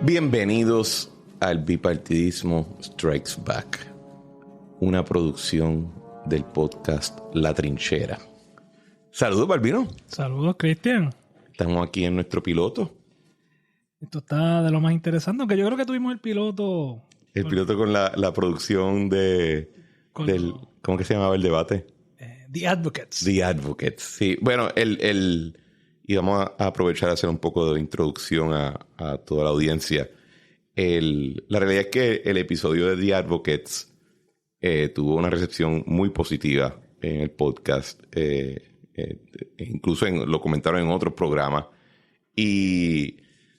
Bienvenidos al Bipartidismo Strikes Back, una producción del podcast La Trinchera. Saludos, Balbino. Saludos, Cristian. Estamos aquí en nuestro piloto. Esto está de lo más interesante, aunque yo creo que tuvimos el piloto... El piloto con la producción del... ¿Cómo que se llamaba el debate? The Advocates. The Advocates, sí. Bueno, y vamos a aprovechar a hacer un poco de introducción a toda la audiencia. La realidad es que el episodio de The Advocates tuvo una recepción muy positiva en el podcast. Incluso lo comentaron en otros programas. Y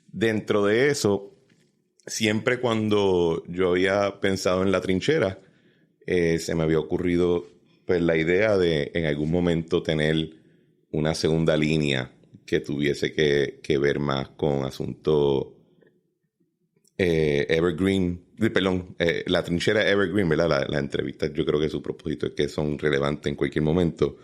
dentro de eso, siempre cuando yo había pensado en La Trinchera, se me había ocurrido pues, la idea de en algún momento tener una segunda línea que tuviese que ver más con asuntos evergreen, perdón, La Trinchera evergreen, ¿verdad? La entrevista, yo creo que su propósito es que son relevantes en cualquier momento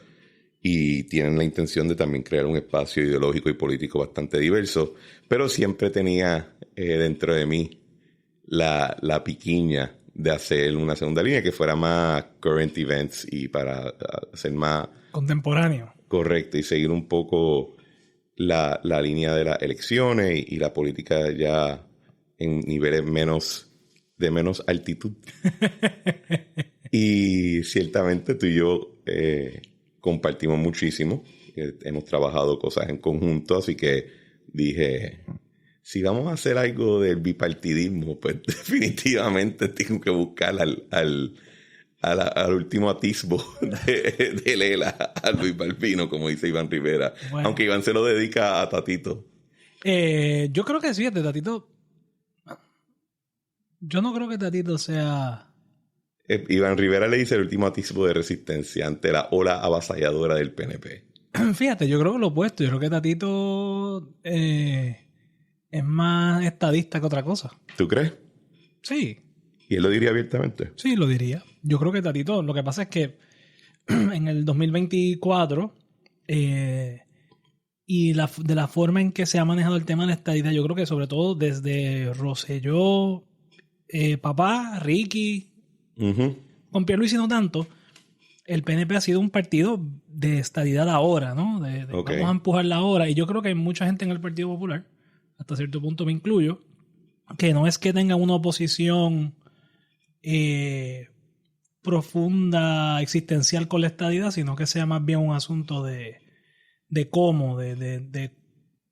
y tienen la intención de también crear un espacio ideológico y político bastante diverso, pero siempre tenía dentro de mí la piquiña de hacer una segunda línea que fuera más current events y para hacer más contemporáneo. Correcto, y seguir un poco la línea de las elecciones y la política ya en niveles de menos altitud. Y ciertamente tú y yo compartimos muchísimo. Hemos trabajado cosas en conjunto, así que dije, si vamos a hacer algo del bipartidismo, pues definitivamente tengo que buscar al último atisbo de Lela, a Luis Balbino, como dice Iván Rivera. Bueno. Aunque Iván se lo dedica a Tatito. Yo creo que sí, de Tatito. Yo no creo que Tatito sea... Iván Rivera le dice el último atisbo de resistencia ante la ola avasalladora del PNP. Fíjate, yo creo que lo opuesto. Yo creo que Tatito es más estadista que otra cosa. ¿Tú crees? Sí. ¿Y él lo diría abiertamente? Sí, lo diría. Yo creo que Tatito, lo que pasa es que en el 2024 y de la forma en que se ha manejado el tema de la estadidad, yo creo que sobre todo desde Rosselló, papá, Ricky, con Pierluisi no tanto, el PNP ha sido un partido de estadidad ahora, ¿no? Okay. Vamos a empujarla ahora. Y yo creo que hay mucha gente en el Partido Popular, hasta cierto punto me incluyo, que no es que tenga una oposición profunda, existencial con la estadidad, sino que sea más bien un asunto de cómo, de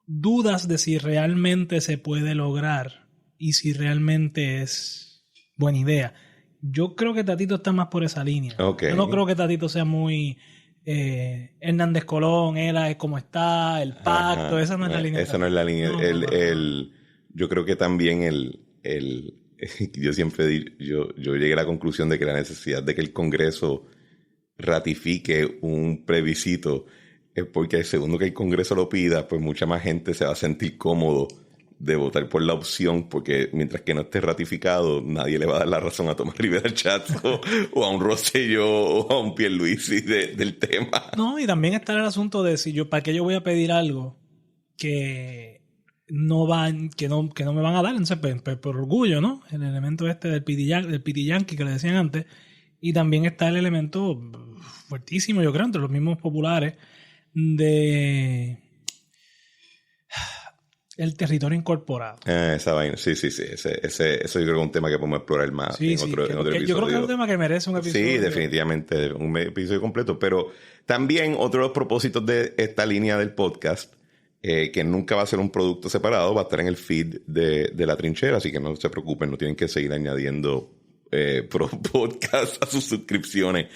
dudas de si realmente se puede lograr y si realmente es buena idea. Yo creo que Tatito está más por esa línea. Okay. Yo no creo que Tatito sea muy Hernández Colón, él es como está, el pacto, esa no es la línea. Esa no es la línea. Yo creo que también yo siempre yo llegué a la conclusión de que la necesidad de que el Congreso ratifique un plebiscito es porque segundo que el Congreso lo pida, pues mucha más gente se va a sentir cómodo de votar por la opción, porque mientras que no esté ratificado, nadie le va a dar la razón a Tomás Rivera Chatz o a un Rosselló o a un Pierluisi del tema. No, y también está el asunto de si para qué yo voy a pedir algo que no me van a dar, entonces, por orgullo, ¿no? El elemento del pitiyanqui que le decían antes. Y también está el elemento fuertísimo, yo creo, entre los mismos populares de el territorio incorporado. Esa vaina, sí. Eso yo creo que es un tema que podemos explorar más en otro episodio. Yo creo que es un tema que merece un episodio. Sí, definitivamente, un episodio completo. Pero también otro de los propósitos de esta línea del podcast, que nunca va a ser un producto separado, va a estar en el feed de La Trinchera, así que no se preocupen, no tienen que seguir añadiendo podcast a sus suscripciones.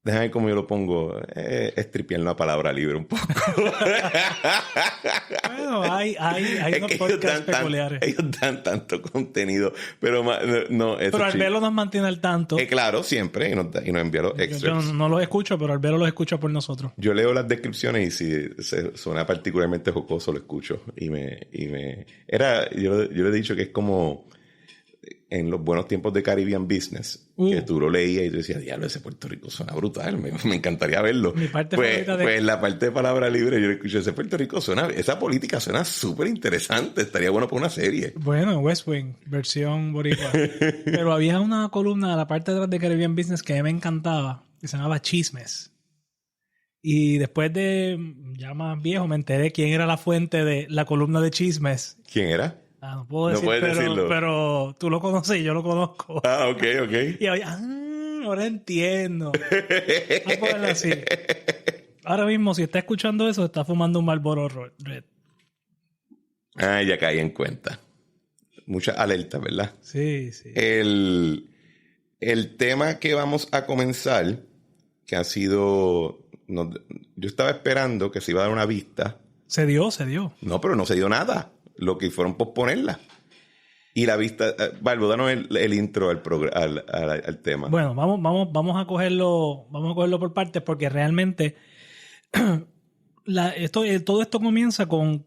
déjame ver cómo yo lo pongo. Estripiar la palabra libre un poco. Bueno, hay unos podcasts peculiares. Ellos dan tanto contenido, pero no. Pero Albelo nos mantiene al tanto. Claro, siempre, y nos envía los extras. Yo no los escucho, pero Albelo los escucha por nosotros. Yo leo las descripciones y si suena particularmente jocoso, lo escucho. Yo le he dicho que es como en los buenos tiempos de Caribbean Business, que tú lo leías y tú decías, diablo, ese Puerto Rico suena brutal, me encantaría verlo. Mi parte favorita pues la parte de palabra libre, yo le escuché, ese Puerto Rico esa política suena súper interesante, estaría bueno para una serie. Bueno, West Wing, versión boricua. Pero había una columna a la parte de atrás de Caribbean Business que a mí me encantaba, que se llamaba Chismes. Y después de, ya más viejo, me enteré quién era la fuente de la columna de Chismes. ¿Quién era? No puedo decir, pero tú lo conoces y yo lo conozco. Ok. Y ahora entiendo. Vamos a ponerlo así. Ahora mismo, si está escuchando eso, está fumando un Marlboro Red. Ya caí en cuenta. Muchas alertas, ¿verdad? Sí. El tema que vamos a comenzar, que ha sido... yo estaba esperando que se iba a dar una vista. Se dio. No, pero no se dio nada. Lo que fueron posponerla. Y la vista... Balbo, danos el intro al tema. Bueno, vamos a cogerlo por partes porque realmente todo esto comienza con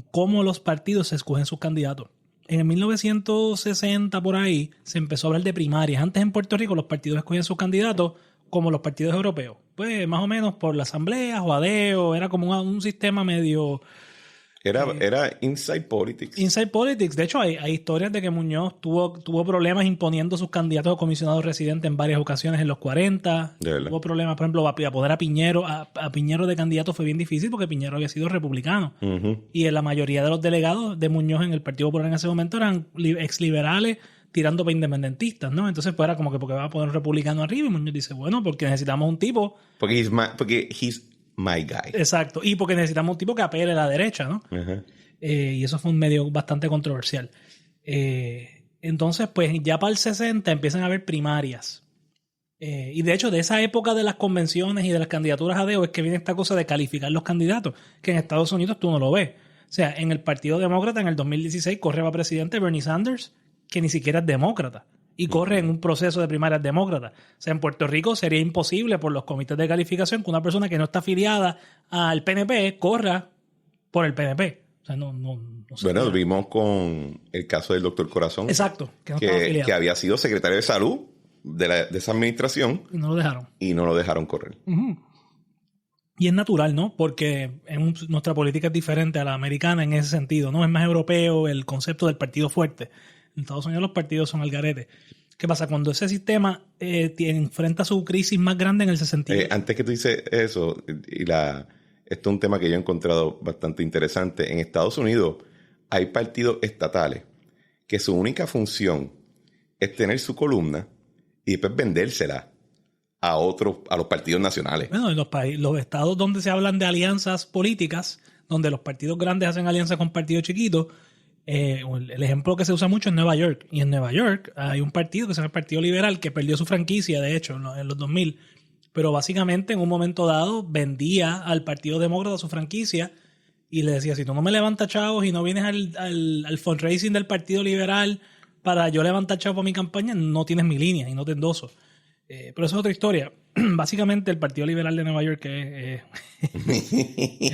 cómo los partidos escogen sus candidatos. En el 1960 por ahí se empezó a hablar de primarias. Antes en Puerto Rico los partidos escogían sus candidatos como los partidos europeos. Pues más o menos por la asamblea o adeo. Era como un sistema medio... Era Inside Politics. Inside Politics. De hecho, hay historias de que Muñoz tuvo problemas imponiendo sus candidatos a comisionados residentes en varias ocasiones en los 40. Tuvo problemas, por ejemplo, a poner a Piñero de candidato fue bien difícil porque Piñero había sido republicano. Uh-huh. Y la mayoría de los delegados de Muñoz en el Partido Popular en ese momento eran exliberales tirando para independentistas, ¿no? Entonces, pues era como que porque va a poner un republicano arriba y Muñoz dice, bueno, porque necesitamos un tipo... Porque he's my guy. Exacto. Y porque necesitamos un tipo que apele a la derecha, ¿no? Uh-huh. Y eso fue un medio bastante controversial. Entonces, pues ya para el 60 empiezan a haber primarias. Y de hecho, de esa época de las convenciones y de las candidaturas a deo es que viene esta cosa de calificar los candidatos, que en Estados Unidos tú no lo ves. O sea, en el Partido Demócrata en el 2016 corre para presidente Bernie Sanders, que ni siquiera es demócrata. Y corre en un proceso de primarias demócratas. O sea, en Puerto Rico sería imposible por los comités de calificación que una persona que no está afiliada al PNP corra por el PNP. O sea, no bueno, vimos con el caso del doctor Corazón. Exacto. Que no estaba afiliado. Que había sido secretario de salud de esa administración. Y no lo dejaron. Y no lo dejaron correr. Uh-huh. Y es natural, ¿no? Porque nuestra política es diferente a la americana en ese sentido, ¿no? Es más europeo el concepto del partido fuerte. En Estados Unidos los partidos son al garete. ¿Qué pasa? Cuando ese sistema enfrenta su crisis más grande en el 68... antes que tú dices eso, esto es un tema que yo he encontrado bastante interesante. En Estados Unidos hay partidos estatales que su única función es tener su columna y después vendérsela a los partidos nacionales. Bueno, en los estados donde se hablan de alianzas políticas, donde los partidos grandes hacen alianzas con partidos chiquitos, el ejemplo que se usa mucho es Nueva York. Y en Nueva York hay un partido que se llama el Partido Liberal que perdió su franquicia, de hecho, en los 2000. Pero básicamente en un momento dado vendía al Partido Demócrata su franquicia y le decía, si tú no me levantas chavos y no vienes al fundraising del Partido Liberal para yo levantar chavos para mi campaña, no tienes mi línea y no te endoso. Pero eso es otra historia. Básicamente el Partido Liberal de Nueva York es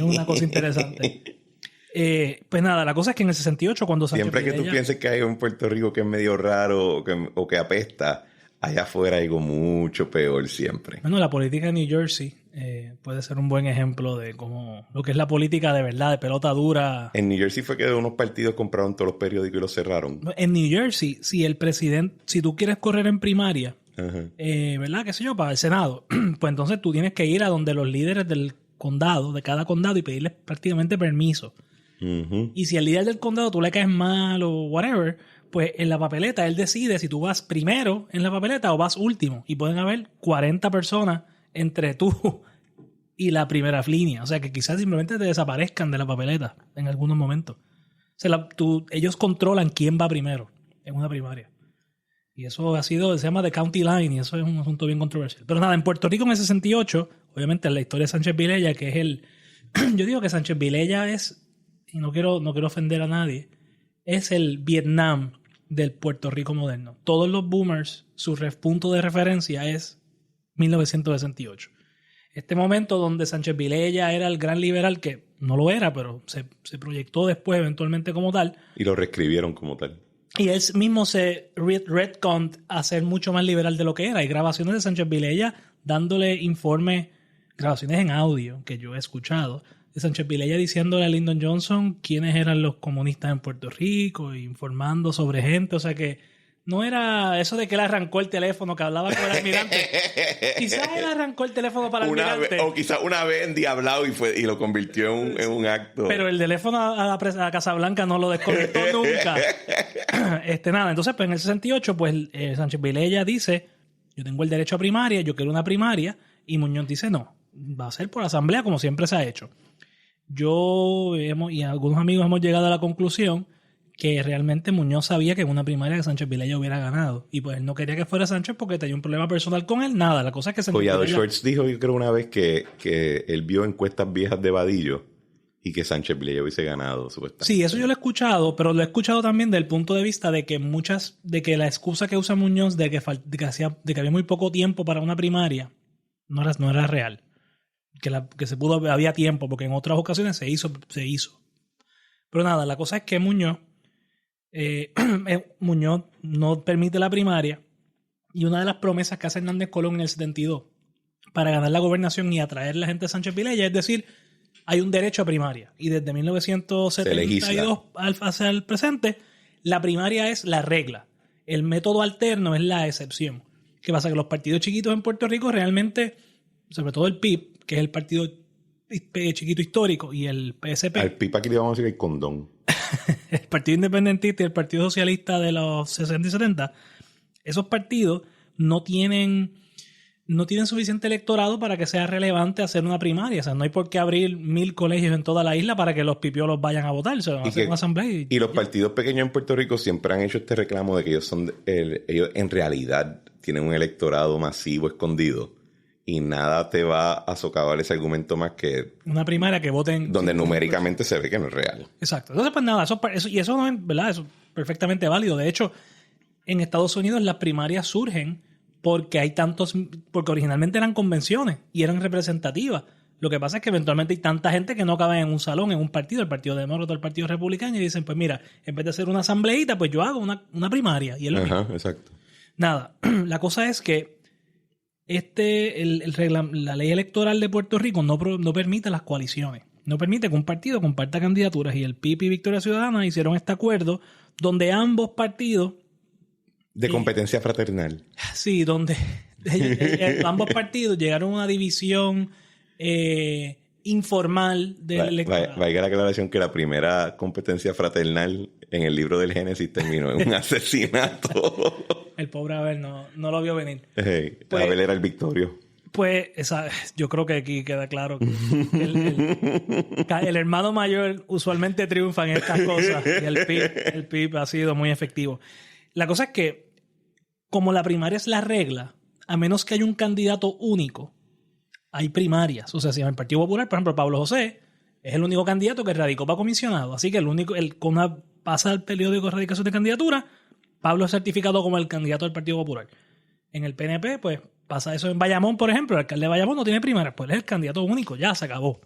una cosa interesante. Pues nada, la cosa es que en el 68 cuando Sánchez siempre que tú pienses que hay un Puerto Rico que es medio raro o que apesta, allá afuera hay algo mucho peor siempre. Bueno, la política de New Jersey puede ser un buen ejemplo de cómo lo que es la política de verdad, de pelota dura. En New Jersey fue que unos partidos compraron todos los periódicos y los cerraron. En New Jersey, si tú quieres correr en primaria, ¿verdad? ¿Qué sé yo? Para el Senado, pues entonces tú tienes que ir a donde los líderes del condado, de cada condado, y pedirles prácticamente permiso. Uh-huh. Y si al líder del condado tú le caes mal o whatever, pues en la papeleta él decide si tú vas primero en la papeleta o vas último. Y pueden haber 40 personas entre tú y la primera línea. O sea que quizás simplemente te desaparezcan de la papeleta en algunos momentos. O sea, ellos controlan quién va primero en una primaria. Y eso se llama The County Line, y eso es un asunto bien controversial. Pero nada, en Puerto Rico en el 68, obviamente la historia de Sánchez Vilella, que es yo digo que Sánchez Vilella es, y no quiero ofender a nadie, es el Vietnam del Puerto Rico moderno. Todos los boomers, su punto de referencia es 1968. Este momento donde Sánchez Vilella era el gran liberal, que no lo era, pero se proyectó después eventualmente como tal. Y lo reescribieron como tal. Y él mismo se retconned a ser mucho más liberal de lo que era. Hay grabaciones de Sánchez Vilella dándole informes, grabaciones en audio que yo he escuchado, de Sánchez Vilella diciéndole a Lyndon Johnson quiénes eran los comunistas en Puerto Rico, e informando sobre gente. O sea que no era eso de que él arrancó el teléfono, que hablaba con el almirante. Quizás él arrancó el teléfono para el almirante. O quizás una vez endiablado y lo convirtió en un acto. Pero el teléfono a la Casa Blanca no lo desconectó nunca. Nada, entonces pues en el 68 pues Sánchez Vilella dice, yo tengo el derecho a primaria, yo quiero una primaria, y Muñoz dice no, va a ser por asamblea como siempre se ha hecho. Y algunos amigos hemos llegado a la conclusión que realmente Muñoz sabía que en una primaria que Sánchez Vilella hubiera ganado. Y pues él no quería que fuera Sánchez porque tenía un problema personal con él. Nada, la cosa es que Sánchez Collado Schwartz dijo, yo creo una vez que él vio encuestas viejas de Vadillo y que Sánchez Vilella hubiese ganado, supuestamente. Sí, eso yo lo he escuchado, pero lo he escuchado también del punto de vista de que la excusa que usa Muñoz de que había muy poco tiempo para una primaria no era real. Que había tiempo, porque en otras ocasiones se hizo. Pero nada, la cosa es que Muñoz no permite la primaria, y una de las promesas que hace Hernández Colón en el 72 para ganar la gobernación y atraer la gente a Sánchez Vilella es decir, hay un derecho a primaria, y desde 1972 hacia el presente la primaria es la regla, el método alterno es la excepción. ¿Qué pasa? Que los partidos chiquitos en Puerto Rico realmente, sobre todo el PIB, que es el partido chiquito histórico, y el PSP, al PIB aquí le vamos a decir el condón, el Partido Independentista y el Partido Socialista de los 60 y 70, esos partidos no tienen suficiente electorado para que sea relevante hacer una primaria. O sea, no hay por qué abrir 1,000 colegios en toda la isla para que los pipiolos vayan a votar. O sea, van a hacer una asamblea. Y los partidos pequeños en Puerto Rico siempre han hecho este reclamo de que ellos en realidad tienen un electorado masivo escondido. Y nada te va a socavar ese argumento más que una primaria que voten donde numéricamente se ve que no es real. Exacto. Entonces, pues nada, eso no es, ¿verdad? Eso es perfectamente válido. De hecho, en Estados Unidos las primarias surgen porque originalmente eran convenciones y eran representativas. Lo que pasa es que eventualmente hay tanta gente que no cabe en un salón, en un partido, el Partido Demócrata o el Partido Republicano, y dicen, pues mira, en vez de hacer una asambleíta, pues yo hago una primaria. Y es lo mismo. Exacto. Nada, la cosa es que la ley electoral de Puerto Rico no permite las coaliciones. No permite que un partido comparta candidaturas, y el PIB y Victoria Ciudadana hicieron este acuerdo donde ambos partidos de competencia fraternal. Sí, donde ambos partidos llegaron a una división informal del electorado. Vaya la aclaración que la primera competencia fraternal en el libro del Génesis terminó en un asesinato. El pobre Abel no lo vio venir. Abel era el victorio. Pues yo creo que aquí queda claro que el hermano mayor usualmente triunfa en estas cosas, y el PIB ha sido muy efectivo. La cosa es que, como la primaria es la regla, a menos que haya un candidato único, hay primarias. O sea, si en el Partido Popular, por ejemplo, Pablo José es el único candidato que radicó para comisionado. Así que pasa el periódico de erradicación de candidatura, Pablo es certificado como el candidato del Partido Popular. En el PNP, pues pasa eso en Bayamón, por ejemplo. El alcalde de Bayamón no tiene primarias, pues él es el candidato único, ya se acabó.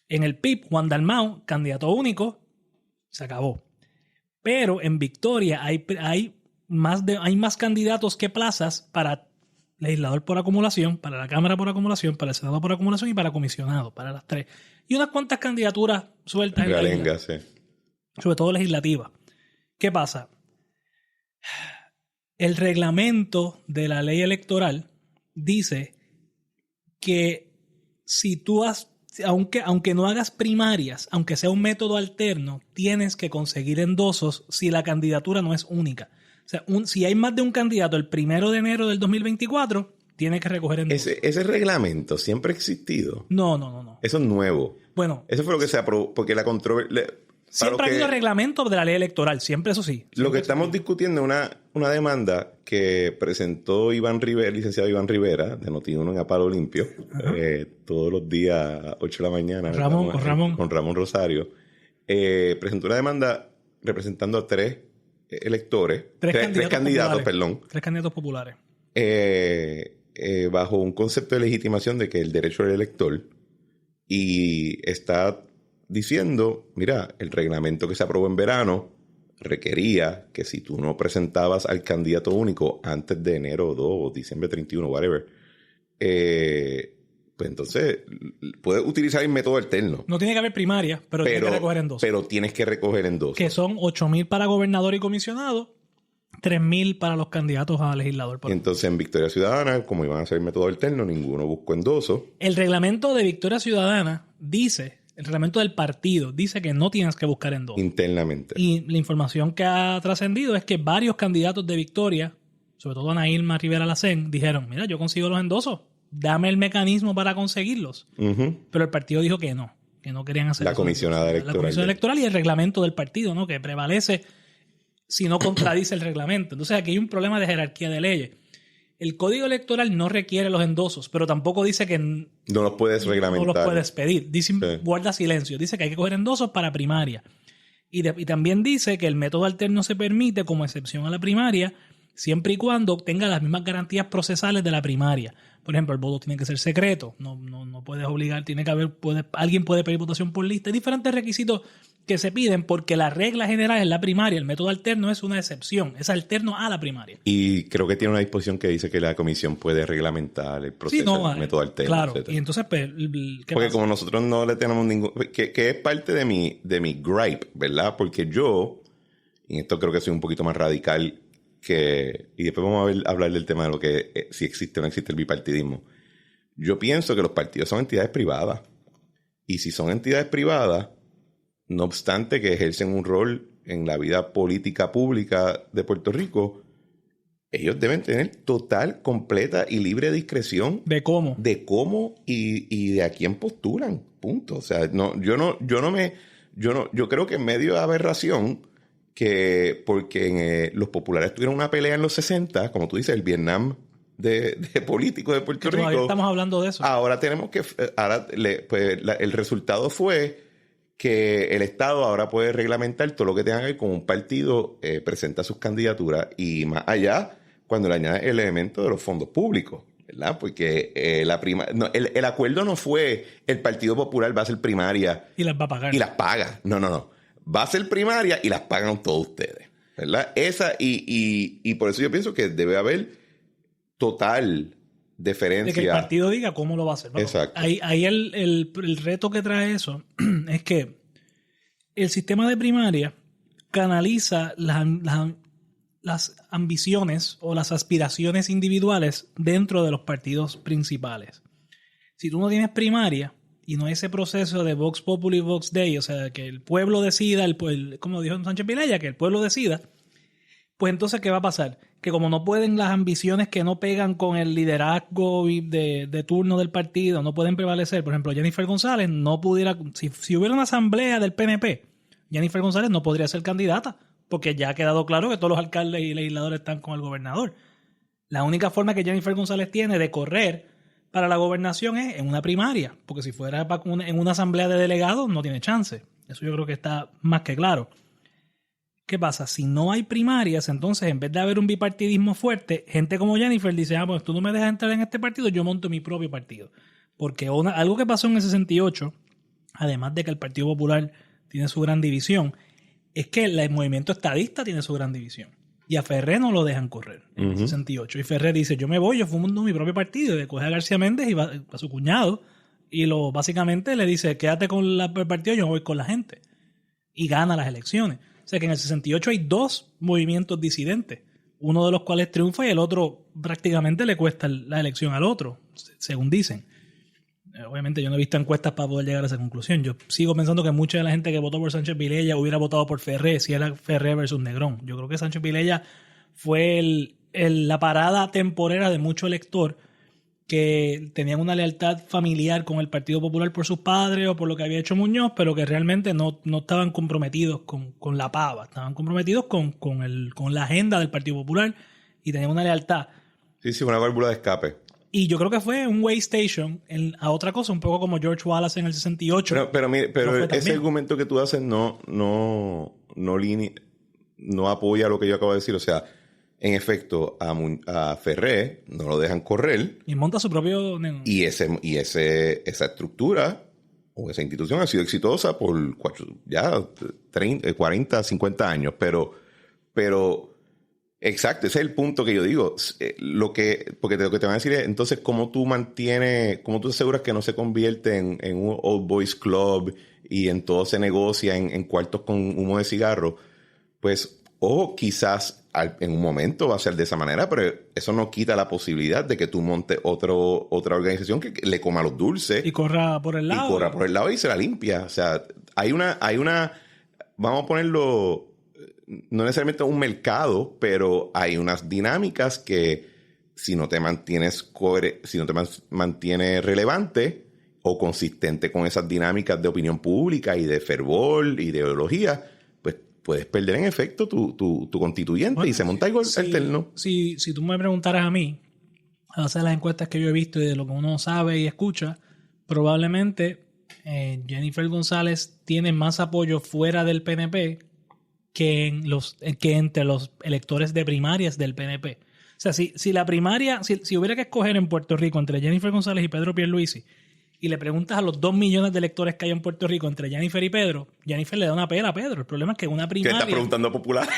En el PIB, Juan Dalmau, candidato único, se acabó. Pero en Victoria hay más candidatos que plazas para legislador por acumulación, para la Cámara por acumulación, para el Senado por acumulación y para comisionado, para las tres. Y unas cuantas candidaturas sueltas en la isla, sí. Sobre todo legislativas. ¿Qué pasa? El reglamento de la ley electoral dice que si tú aunque no hagas primarias, aunque sea un método alterno, tienes que conseguir endosos si la candidatura no es única. O sea, si hay más de un candidato el 1 de enero del 2024, tiene que recoger endosos. Ese reglamento siempre ha existido. No. Eso es nuevo. Bueno. Eso fue lo que se aprobó, porque la controversia... Siempre ha habido reglamento de la ley electoral, siempre eso sí. Lo que estamos discutiendo es una demanda que presentó licenciado Iván Rivera, de Noti1 en A Palo Limpio, todos los días a 8 de la mañana. Con Ramón Rosario. Presentó una demanda representando a tres electores. Tres candidatos, perdón. Tres candidatos populares. Bajo un concepto de legitimación de que el derecho del elector, y está diciendo, mira, el reglamento que se aprobó en verano requería que si tú no presentabas al candidato único antes de enero 2 o diciembre 31, whatever, pues entonces puedes utilizar el método alterno. No tiene que haber primaria, pero tienes que recoger en 2. Pero tienes que recoger en 2. Que son 8,000 para gobernador y comisionado, 3,000 para los candidatos a legislador. Y entonces en Victoria Ciudadana, como iban a hacer el método alterno, ninguno buscó endoso. El reglamento de Victoria Ciudadana dice, el reglamento del partido dice que no tienes que buscar endoso. Internamente. Y la información que ha trascendido es que varios candidatos de Victoria, sobre todo Ana Irma Rivera Lacén, dijeron, mira, yo consigo los endosos, dame el mecanismo para conseguirlos. Pero el partido dijo que no querían hacer la comisionada electoral. La comisión electoral y el reglamento del partido, ¿no? Que prevalece si no contradice el reglamento. Entonces aquí hay un problema de jerarquía de leyes. El código electoral no requiere los endosos, pero tampoco dice que no los puedes reglamentar. No los puedes pedir. Dice, sí. Guarda silencio. Dice que hay que coger endosos para primaria. Y también dice que el método alterno se permite como excepción a la primaria siempre y cuando obtenga las mismas garantías procesales de la primaria. Por ejemplo, el voto tiene que ser secreto. No puedes obligar. Tiene que haber... alguien puede pedir votación por lista. Hay diferentes requisitos que se piden porque la regla general es la primaria. El método alterno es una excepción. Es alterno a la primaria. Y creo que tiene una disposición que dice que la comisión puede reglamentar el proceso del método alterno. Claro. Etcétera. Y entonces, pues, ¿qué porque pasa? como nosotros no le tenemos ningún... Que es parte de mi gripe, ¿verdad? Porque yo, y esto creo que soy un poquito más radical y después vamos a hablar del tema de lo que si existe o no existe el bipartidismo. Yo pienso que los partidos son entidades privadas. Y si son entidades privadas, no obstante que ejercen un rol en la vida política pública de Puerto Rico, ellos deben tener total, completa y libre discreción ¿De cómo? De cómo y de a quién postulan. Punto. O sea, yo creo que en medio de aberración que porque los populares tuvieron una pelea en los 60, como tú dices, el Vietnam de políticos de Puerto Rico. Todavía estamos hablando de eso. Ahora tenemos que... el resultado fue que el Estado ahora puede reglamentar todo lo que tenga que ver con un partido presenta sus candidaturas y más allá cuando le añade el elemento de los fondos públicos, ¿verdad? Porque el acuerdo no fue el Partido Popular va a hacer primaria y las va a pagar. Y las paga. No. Va a ser primaria y las pagan todos ustedes, ¿verdad? Y por eso yo pienso que debe haber total deferencia. De que el partido diga cómo lo va a hacer. Bueno, exacto. Ahí el reto que trae eso es que el sistema de primaria canaliza las ambiciones o las aspiraciones individuales dentro de los partidos principales. Si tú no tienes primaria y no hay ese proceso de Vox Populi, Vox Dei, o sea, que el pueblo decida, como dijo Sánchez Vilella, que el pueblo decida, pues entonces, ¿qué va a pasar? Que como no pueden las ambiciones que no pegan con el liderazgo de turno del partido, no pueden prevalecer. Por ejemplo, Jennifer González no pudiera... Si hubiera una asamblea del PNP, Jennifer González no podría ser candidata, porque ya ha quedado claro que todos los alcaldes y legisladores están con el gobernador. La única forma que Jennifer González tiene de correr para la gobernación es en una primaria, porque si fuera en una asamblea de delegados no tiene chance. Eso yo creo que está más que claro. ¿Qué pasa? Si no hay primarias, entonces en vez de haber un bipartidismo fuerte, gente como Jennifer dice, pues tú no me dejas entrar en este partido, yo monto mi propio partido. Porque algo que pasó en el 68, además de que el Partido Popular tiene su gran división, es que el movimiento estadista tiene su gran división. Y a Ferrer no lo dejan correr en el 68. Y Ferrer dice, yo me voy, yo fundo mi propio partido. Y coge a García Méndez y va a su cuñado. Y básicamente le dice, quédate con el partido, yo me voy con la gente. Y gana las elecciones. O sea que en el 68 hay dos movimientos disidentes. Uno de los cuales triunfa y el otro prácticamente le cuesta la elección al otro, según dicen. Obviamente yo no he visto encuestas para poder llegar a esa conclusión. Yo sigo pensando que mucha de la gente que votó por Sánchez Vilella hubiera votado por Ferrer si era Ferrer versus Negrón. Yo creo que Sánchez Vilella fue la parada temporera de mucho elector que tenían una lealtad familiar con el Partido Popular por sus padres o por lo que había hecho Muñoz, pero que realmente no estaban comprometidos con la pava, estaban comprometidos con la agenda del Partido Popular y tenían una lealtad. Sí, una válvula de escape. Y yo creo que fue un way station a otra cosa, un poco como George Wallace en el 68. Pero ese argumento que tú haces no apoya lo que yo acabo de decir. O sea, en efecto, a Ferré no lo dejan correr. Y monta su propio... Y esa estructura o esa institución ha sido exitosa por ya 30, 40, 50 años. Pero exacto, ese es el punto que yo digo. Porque lo que te van a decir es, entonces, ¿cómo tú aseguras que no se convierte en un old boys club y en todo se negocia en cuartos con humo de cigarro? Pues, o quizás en un momento va a ser de esa manera, pero eso no quita la posibilidad de que tú montes otra organización que le coma los dulces. Y corra por el lado. Y se la limpia. O sea, hay una, vamos a ponerlo, no necesariamente un mercado, pero hay unas dinámicas que si no te mantienes relevante o consistente con esas dinámicas de opinión pública y de fervor y de ideología, pues puedes perder en efecto tu constituyente, bueno, y se monta algo alterno. Si tú me preguntaras a mí, a base de las encuestas que yo he visto y de lo que uno sabe y escucha, probablemente Jennifer González tiene más apoyo fuera del PNP que entre los electores de primarias del PNP. O sea, si la primaria, si hubiera que escoger en Puerto Rico entre Jennifer González y Pedro Pierluisi, y le preguntas a los 2 millones de electores que hay en Puerto Rico entre Jennifer y Pedro, Jennifer le da una pela a Pedro. El problema es que una primaria... ¿Qué estás preguntando a populares?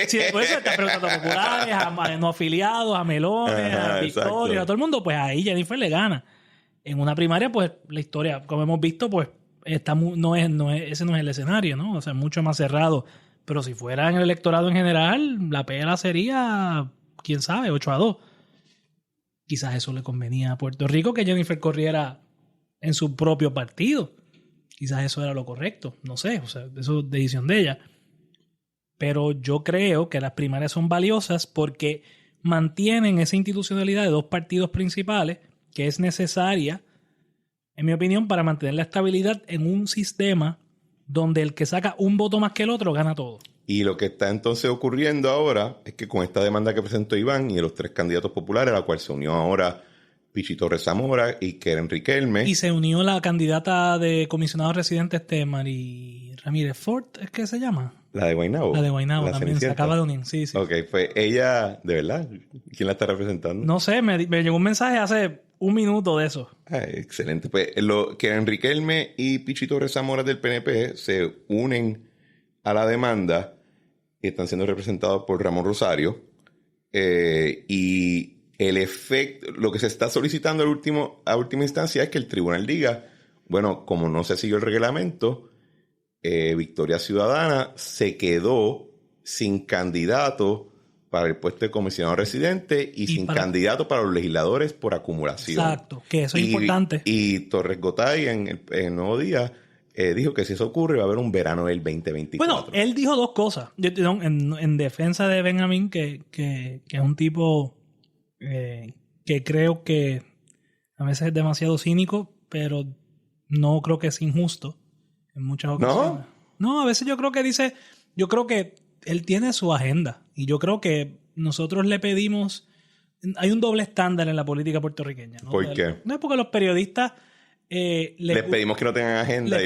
Sí, por eso estás preguntando a populares, a no afiliados, a melones, a Victoria, a todo el mundo. Pues ahí Jennifer le gana. En una primaria, pues la historia, como hemos visto, pues ese no es el escenario, ¿no? O sea, mucho más cerrado. Pero si fuera en el electorado en general, la pela sería, quién sabe, 8-2. Quizás eso le convenía a Puerto Rico que Jennifer corriera en su propio partido. Quizás eso era lo correcto. No sé, o sea, eso es decisión de ella. Pero yo creo que las primarias son valiosas porque mantienen esa institucionalidad de 2 partidos principales que es necesaria, en mi opinión, para mantener la estabilidad en un sistema donde el que saca un voto más que el otro gana todo. Y lo que está entonces ocurriendo ahora es que con esta demanda que presentó Iván y de los 3 candidatos populares, a la cual se unió ahora Pichi Torres Zamora y Keren Riquelme. Y se unió la candidata de comisionado residente Mari Ramírez Ford, ¿es que se llama? La de Guaynabo. La de Guaynabo también, se acaba de unir, sí. Ok, pues ella, ¿de verdad? ¿Quién la está representando? No sé, me llegó un mensaje hace un minuto de eso. Excelente. Pues Keren Riquelme y Pichi Torres Zamora del PNP se unen a la demanda y están siendo representados por Ramón Rosario. Y el efecto, lo que se está solicitando a última instancia es que el tribunal diga, bueno, como no se siguió el reglamento, Victoria Ciudadana se quedó sin candidato para el puesto de comisionado residente y sin candidato para los legisladores por acumulación. Exacto, que eso es importante. Y Torres Gotay en el Nuevo Día dijo que si eso ocurre va a haber un verano del 2024. Bueno, él dijo 2 cosas. En defensa de Benjamín, que es un tipo que creo que a veces es demasiado cínico, pero no creo que es injusto en muchas ocasiones. No, a veces yo creo que él tiene su agenda y yo creo que nosotros le pedimos, hay un doble estándar en la política puertorriqueña, ¿no? ¿Por qué? No es porque los periodistas les pedimos que no tengan agenda y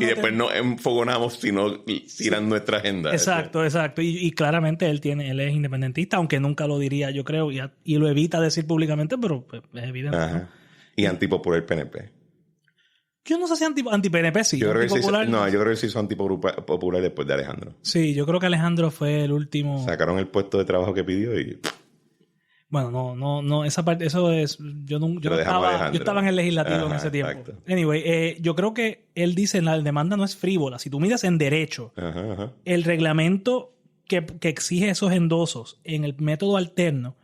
después no enfogonamos si no tiran nuestra agenda. Exacto. Y claramente él es independentista, aunque nunca lo diría, yo creo, y lo evita decir públicamente, pero pues, es evidente. ¿No? Y antipopular PNP. Yo no sé si anti-PNP, sí. Yo creo que sí hizo antipopular después de Alejandro. Sí, yo creo que Alejandro fue el último. Sacaron el puesto de trabajo que pidió y... Bueno, no, esa parte, eso es... Yo estaba en el legislativo en ese tiempo. Exacto. Anyway, yo creo que él dice, la demanda no es frívola. Si tú miras en derecho, el reglamento que exige esos endosos en el método alterno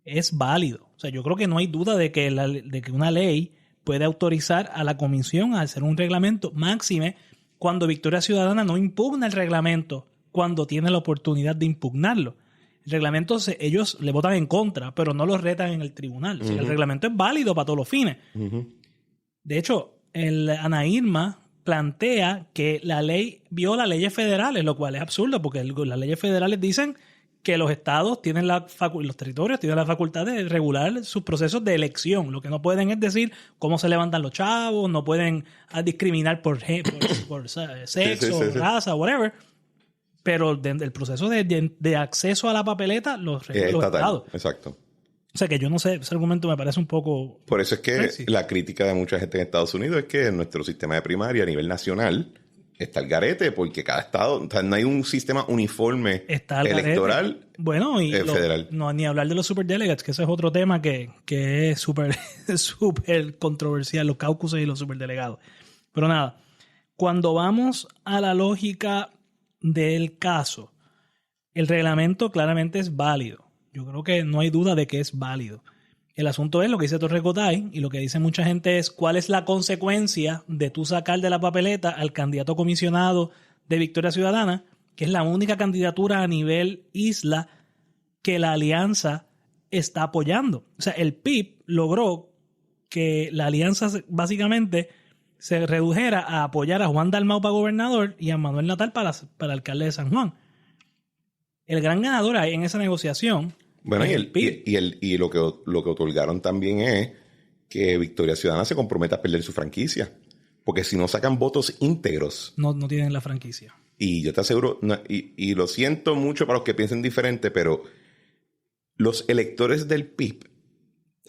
es válido. O sea, yo creo que no hay duda de que una ley puede autorizar a la comisión a hacer un reglamento máxime cuando Victoria Ciudadana no impugna el reglamento cuando tiene la oportunidad de impugnarlo. El reglamento, ellos le votan en contra, pero no los retan en el tribunal. O sea, el reglamento es válido para todos los fines. De hecho, Ana Irma plantea que la ley viola leyes federales, lo cual es absurdo, porque las leyes federales dicen que los estados tienen los territorios tienen la facultad de regular sus procesos de elección. Lo que no pueden es decir cómo se levantan los chavos, no pueden discriminar por sexo, raza, whatever. Pero el proceso de acceso a la papeleta los regula los estados. Exacto. O sea que yo no sé, ese argumento me parece un poco... Por eso es que la crítica de mucha gente en Estados Unidos es que nuestro sistema de primaria a nivel nacional está al garete, porque cada estado, o sea, no hay un sistema uniforme electoral. Bueno, y federal. No, ni hablar de los superdelegates, que ese es otro tema que es súper controversial, los caucuses y los superdelegados. Pero nada, cuando vamos a la lógica del caso, el reglamento claramente es válido. Yo creo que no hay duda de que es válido. El asunto es lo que dice Torres Gotay, y lo que dice mucha gente es cuál es la consecuencia de tú sacar de la papeleta al candidato comisionado de Victoria Ciudadana, que es la única candidatura a nivel isla que la alianza está apoyando. O sea, el PIB logró que la alianza básicamente se redujera a apoyar a Juan Dalmau para gobernador y a Manuel Natal para alcalde de San Juan. El gran ganador en esa negociación... Bueno, y lo que otorgaron también es que Victoria Ciudadana se comprometa a perder su franquicia. Porque si no sacan votos íntegros... No tienen la franquicia. Y yo te aseguro, y lo siento mucho para los que piensen diferente, pero los electores del PIB,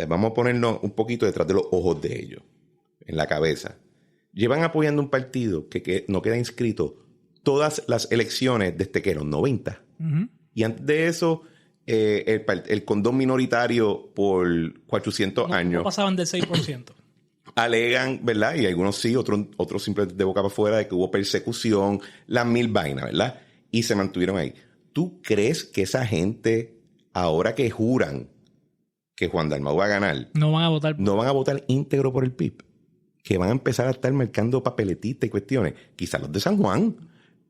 vamos a ponernos un poquito detrás de los ojos de ellos, en la cabeza, llevan apoyando un partido que no queda inscrito todas las elecciones desde que eran 90. Y antes de eso... el condón minoritario por 400 años. No pasaban del 6%. Alegan, ¿verdad? Y algunos sí, otros simplemente de boca para afuera, de que hubo persecución, las mil vainas, ¿verdad? Y se mantuvieron ahí. ¿Tú crees que esa gente, ahora que juran que Juan Dalmau va a ganar, no van a votar íntegro por el PIB? Que van a empezar a estar marcando papeletitas y cuestiones. Quizás los de San Juan,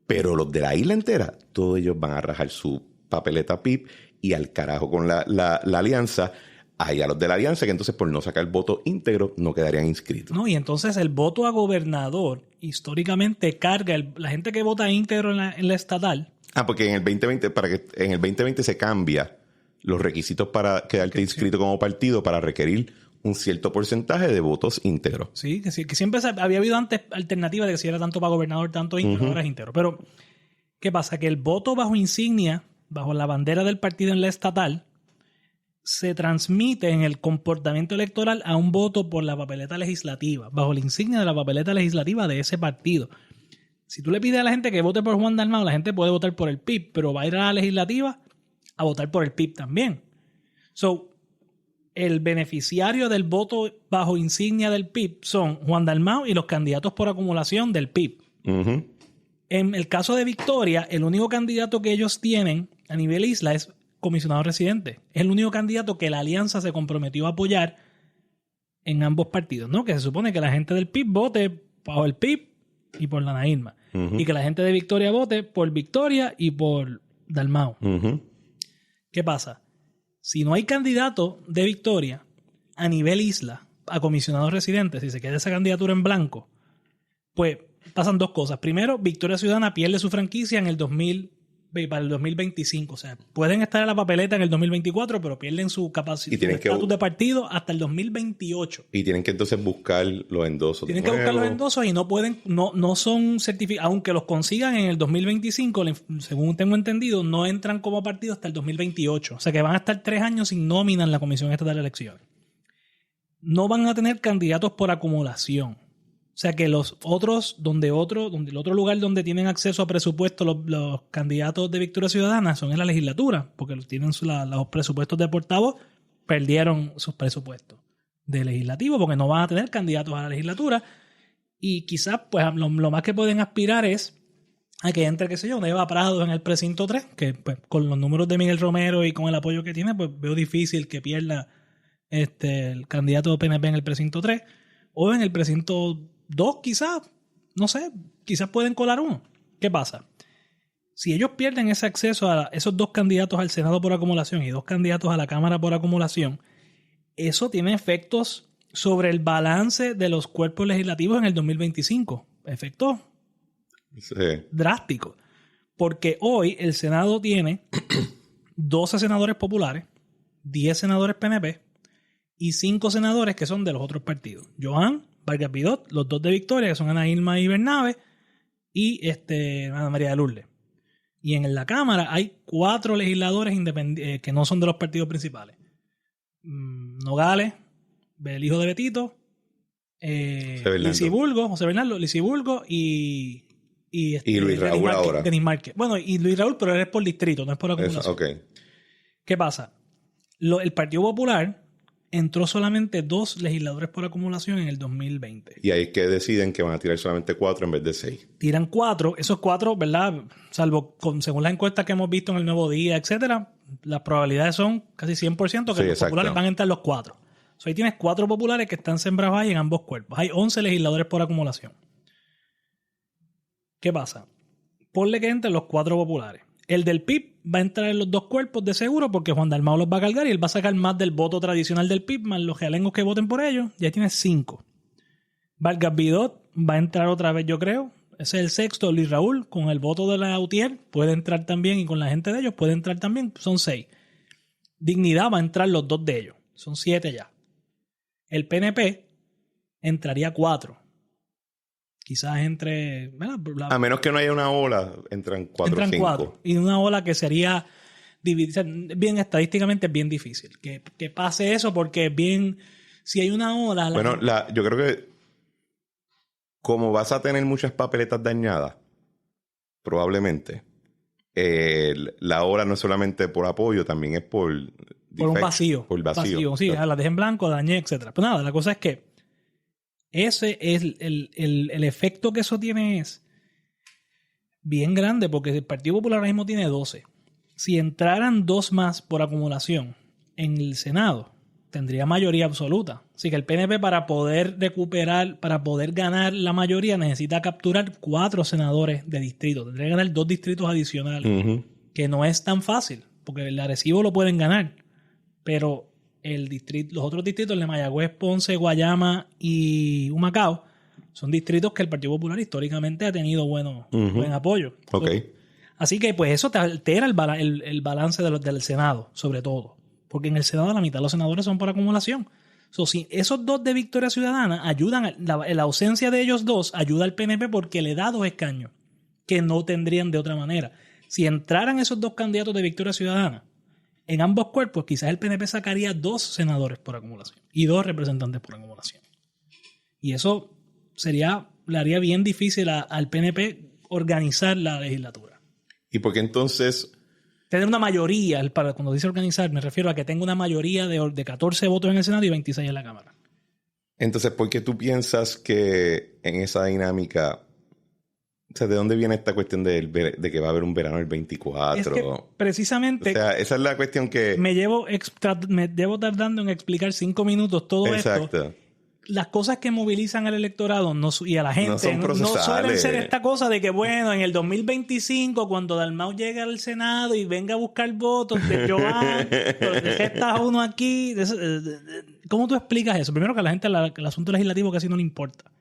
pero los de la isla entera, todos ellos van a rajar su papeleta PIB y al carajo con la alianza. Hay a los de la alianza que entonces por no sacar el voto íntegro no quedarían inscritos. No, y entonces el voto a gobernador históricamente carga la gente que vota íntegro en la estatal. Porque en el 2020 se cambia los requisitos para quedarte inscrito como partido para requerir un cierto porcentaje de votos íntegros. Sí, que siempre había habido antes alternativas de que si era tanto para gobernador, tanto íntegro, ahora es íntegro. Pero, ¿qué pasa? Que el voto bajo insignia, bajo la bandera del partido en la estatal, se transmite en el comportamiento electoral a un voto por la papeleta legislativa, bajo la insignia de la papeleta legislativa de ese partido. Si tú le pides a la gente que vote por Juan Dalmau, la gente puede votar por el PIB, pero va a ir a la legislativa a votar por el PIB también. El beneficiario del voto bajo insignia del PIB son Juan Dalmau y los candidatos por acumulación del PIB. En el caso de Victoria, el único candidato que ellos tienen a nivel isla es comisionado residente. Es el único candidato que la alianza se comprometió a apoyar en ambos partidos, ¿no? Que se supone que la gente del PIB vote bajo el PIB y por la Ana Irma. Y que la gente de Victoria vote por Victoria y por Dalmau. ¿Qué pasa? Si no hay candidato de Victoria a nivel isla a comisionados residentes, si se queda esa candidatura en blanco, pues pasan dos cosas. Primero, Victoria Ciudadana pierde su franquicia para el 2025. O sea, pueden estar en la papeleta en el 2024, pero pierden su capacidad de estatus de partido hasta el 2028. Y tienen que entonces buscar los endosos. Tienen que buscar los endosos y no pueden, no son certificados, aunque los consigan en el 2025, según tengo entendido, no entran como partido hasta el 2028. O sea que van a estar 3 años sin nómina en la Comisión Estatal de Elecciones. No van a tener candidatos por acumulación. O sea que los otros, donde el otro lugar donde tienen acceso a presupuesto los candidatos de Victoria Ciudadana son en la legislatura, porque tienen los presupuestos de portavoz, perdieron sus presupuestos de legislativo, porque no van a tener candidatos a la legislatura. Y quizás pues lo más que pueden aspirar es a que entre, qué sé yo, una Eva Prado en el precinto 3, que pues con los números de Miguel Romero y con el apoyo que tiene, pues veo difícil que pierda el candidato PNP en el precinto 3, o en el precinto 2 quizás, no sé, quizás pueden colar uno. ¿Qué pasa? Si ellos pierden ese acceso a esos 2 candidatos al Senado por acumulación y 2 candidatos a la Cámara por acumulación, eso tiene efectos sobre el balance de los cuerpos legislativos en el 2025. Efectos drásticos. Porque hoy el Senado tiene 12 senadores populares, 10 senadores PNP y 5 senadores que son de los otros partidos. Joan, Vargas Vidot, los 2 de Victoria, que son Ana Irma y Bernabe, y Ana María de Lourdes. Y en la Cámara hay 4 legisladores que no son de los partidos principales. Nogales, el hijo de Betito, Lisiburgo, José Bernardo, Lisiburgo y Luis Raúl Márquez, ahora. Denis Márquez. Bueno, y Luis Raúl, pero él es por distrito, no es por acumulación. Eso, okay. ¿Qué pasa? El Partido Popular entró solamente 2 legisladores por acumulación en el 2020. Y ahí es que deciden que van a tirar solamente 4 en vez de 6. Tiran 4. Esos 4, ¿verdad? Salvo según las encuestas que hemos visto en el Nuevo Día, etcétera, las probabilidades son casi 100% que los populares van a entrar los 4. Ahí tienes 4 populares que están sembrados ahí en ambos cuerpos. Hay 11 legisladores por acumulación. ¿Qué pasa? Ponle que entren los 4 populares. El del PIB va a entrar en los 2 cuerpos de seguro porque Juan Dalmau los va a cargar y él va a sacar más del voto tradicional del PIB más los realengos que voten por ellos. Ya tienes 5. Vargas Vidot va a entrar otra vez, yo creo. Ese es el 6º. Luis Raúl, con el voto de la UTIER, puede entrar también y con la gente de ellos puede entrar también. Son 6. Dignidad va a entrar los 2 de ellos. Son 7 ya. El PNP entraría 4. Quizás entre... A menos que no haya una ola, entran 4 o 5. 4. Y una ola que sería... bien estadísticamente es bien difícil. Que pase eso porque bien... Si hay una ola... Bueno, yo creo que como vas a tener muchas papeletas dañadas, probablemente, la ola no es solamente por apoyo, también es por un vacío. Por vacío. Sí, la dejé en blanco, dañé, etc. Pero nada, la cosa es que ese es el efecto que eso tiene es bien grande porque el Partido Popular ahora mismo tiene 12. Si entraran 2 más por acumulación en el Senado, tendría mayoría absoluta. Así que el PNP para poder recuperar, para poder ganar la mayoría necesita capturar 4 senadores de distrito. Tendría que ganar 2 distritos adicionales, que no es tan fácil porque el Arecibo lo pueden ganar, pero los otros distritos de Mayagüez, Ponce, Guayama y Humacao son distritos que el Partido Popular históricamente ha tenido buen apoyo. Okay. Así que pues eso te altera el balance del Senado, sobre todo. Porque en el Senado la mitad de los senadores son por acumulación. Si esos 2 de Victoria Ciudadana ayudan, la ausencia de ellos 2 ayuda al PNP porque le da 2 escaños que no tendrían de otra manera. Si entraran esos 2 candidatos de Victoria Ciudadana en ambos cuerpos, quizás el PNP sacaría 2 senadores por acumulación y 2 representantes por acumulación. Y eso le haría bien difícil al PNP organizar la legislatura. ¿Y por qué entonces? Tener una mayoría, cuando dice organizar, me refiero a que tenga una mayoría de 14 votos en el Senado y 26 en la Cámara. Entonces, ¿por qué tú piensas que en esa dinámica... O sea, ¿de dónde viene esta cuestión de que va a haber un verano el 24? Es que precisamente... O sea, esa es la cuestión que... Me llevo tardando en explicar 5 minutos todo Exacto. esto. Las cosas que movilizan al electorado y a la gente no suelen ser esta cosa de que, bueno, en el 2025, cuando Dalmau llegue al Senado y venga a buscar votos de Joan, está uno aquí. ¿Cómo tú explicas eso? Primero que a la gente el asunto legislativo casi no le importa.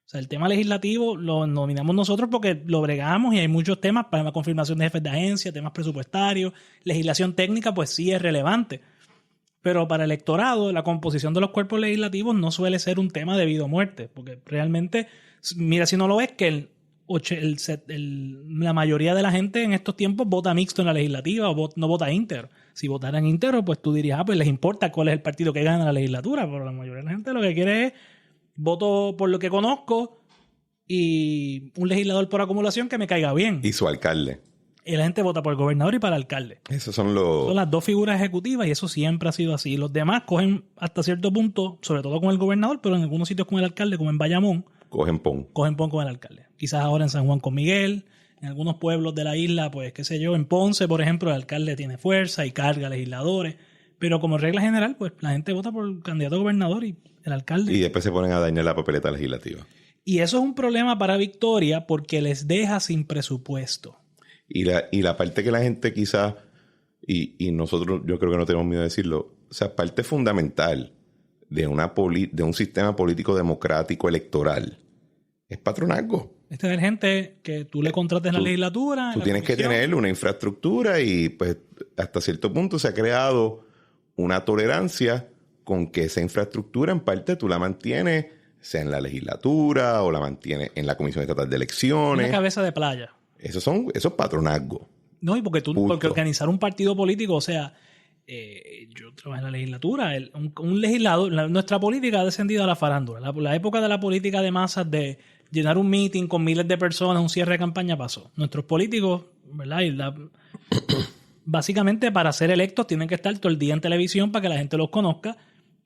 O sea, el tema legislativo lo nominamos nosotros porque lo bregamos y hay muchos temas para la confirmación de jefes de agencia, temas presupuestarios, legislación técnica, pues sí es relevante. Pero para el electorado, la composición de los cuerpos legislativos no suele ser un tema de vida o muerte, porque realmente, mira si no lo ves, que la mayoría de la gente en estos tiempos vota mixto en la legislativa o no vota íntegro. Si votaran íntegro, pues tú dirías, pues les importa cuál es el partido que gana la legislatura, pero la mayoría de la gente lo que quiere es voto por lo que conozco y un legislador por acumulación que me caiga bien. Y su alcalde. Y la gente vota por el gobernador y para el alcalde. Esos son las 2 figuras ejecutivas y eso siempre ha sido así. Los demás cogen hasta cierto punto, sobre todo con el gobernador, pero en algunos sitios con el alcalde, como en Bayamón, cogen pon con el alcalde. Quizás ahora en San Juan con Miguel, en algunos pueblos de la isla, pues qué sé yo, en Ponce, por ejemplo, el alcalde tiene fuerza y carga legisladores. Pero como regla general, pues la gente vota por el candidato a gobernador y el alcalde. Y después se ponen a dañar la papeleta legislativa. Y eso es un problema para Victoria porque les deja sin presupuesto. Y la parte que la gente quizás, y nosotros yo creo que no tenemos miedo de decirlo, o sea, parte fundamental de un sistema político democrático electoral es patronazgo. Es tener gente que tú le contrates en la legislatura. Tú tienes que tener una infraestructura y pues hasta cierto punto se ha creado una tolerancia con que esa infraestructura en parte tú la mantienes, sea en la legislatura o la mantienes en la Comisión Estatal de Elecciones. Una cabeza de playa. Eso es patronazgo. No, y porque organizar un partido político, o sea, yo trabajé en la legislatura, un legislador, nuestra política ha descendido a la farándula. La época de la política de masas, de llenar un meeting con miles de personas, un cierre de campaña pasó. Nuestros políticos, ¿verdad? Básicamente para ser electos tienen que estar todo el día en televisión para que la gente los conozca,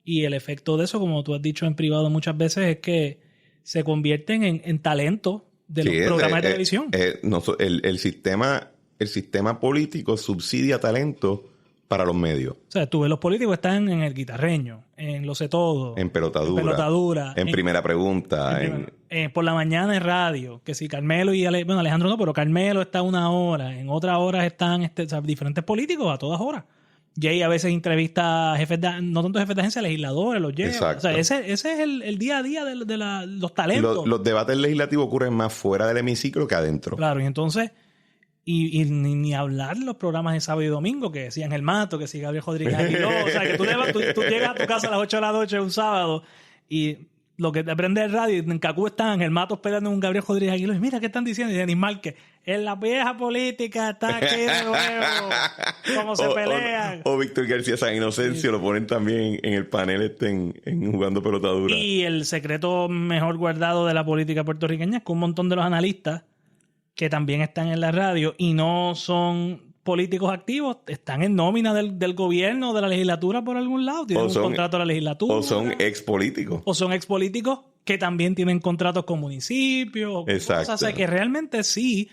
y el efecto de eso, como tú has dicho en privado muchas veces, es que se convierten en talento de los programas de televisión. El sistema político subsidia talento para los medios. O sea, tú ves, los políticos están en El Guitarreño, en Lo Sé Todo, en Pelotadura, en Primera Pregunta, por la mañana en radio, que si Carmelo y Alejandro no, pero Carmelo está 1 hora, en otras horas están diferentes políticos a todas horas. Jay a veces entrevista a jefes no tanto jefes de agencia, legisladores, los lleva. Exacto. O sea, ese es el día a día de los talentos. Los debates legislativos ocurren más fuera del hemiciclo que adentro. Claro, y entonces... Y ni hablar los programas de sábado y domingo, que decían El Mato, que si Gabriel Rodríguez Aguiló. O sea, que tú llegas a tu casa a las 8 de la noche un sábado y lo que te prende el radio, en Cacú están El Mato esperando un Gabriel Rodríguez Aguiló. Y mira, ¿qué están diciendo? Y Denis Márquez, en la vieja política está aquí de nuevo. Cómo se pelean. O Víctor García San Inocencio, lo ponen también en el panel en Jugando Pelotadura. Y el secreto mejor guardado de la política puertorriqueña es que un montón de los analistas que también están en la radio y no son políticos activos, están en nómina del gobierno, de la legislatura por algún lado, tienen un contrato a la legislatura. O son expolíticos. O son expolíticos que también tienen contratos con municipios. Exacto. O sea, que realmente sí,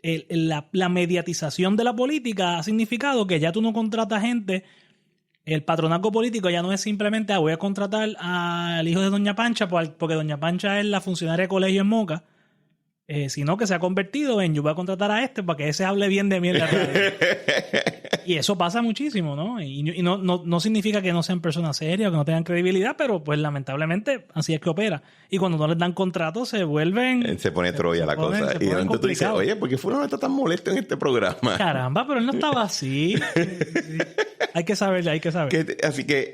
la mediatización de la política ha significado que ya tú no contratas gente. El patronazgo político ya no es simplemente voy a contratar al hijo de Doña Pancha porque Doña Pancha es la funcionaria de colegio en Moca. Sino que se ha convertido en yo voy a contratar a este para que ese hable bien de mí en la radio. Y eso pasa muchísimo, ¿no? Y no significa que no sean personas serias o que no tengan credibilidad, pero pues lamentablemente así es que opera. Y cuando no les dan contratos se vuelven... Se pone Troya la cosa. Y entonces tú dices, oye, ¿por qué Fulano está tan molesto en este programa? Caramba, pero él no estaba así. Sí. Hay que saberle, hay que saber. Así que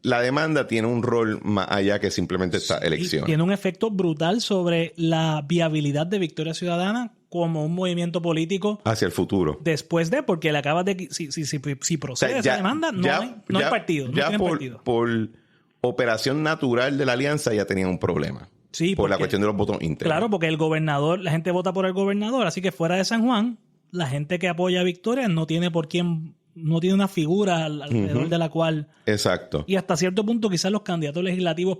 la demanda tiene un rol más allá que simplemente esta elección. Tiene un efecto brutal sobre la viabilidad de Victoria Ciudadana como un movimiento político hacia el futuro. Después de, porque le acabas de... Si procede esa demanda, no hay partido. No tienen partido. Por operación natural de la alianza ya tenían un problema. Sí, por la cuestión de los votos íntegros. Claro, porque el gobernador, la gente vota por el gobernador, así que fuera de San Juan, la gente que apoya a Victoria no tiene una figura alrededor de la cual... Exacto. Y hasta cierto punto quizás los candidatos legislativos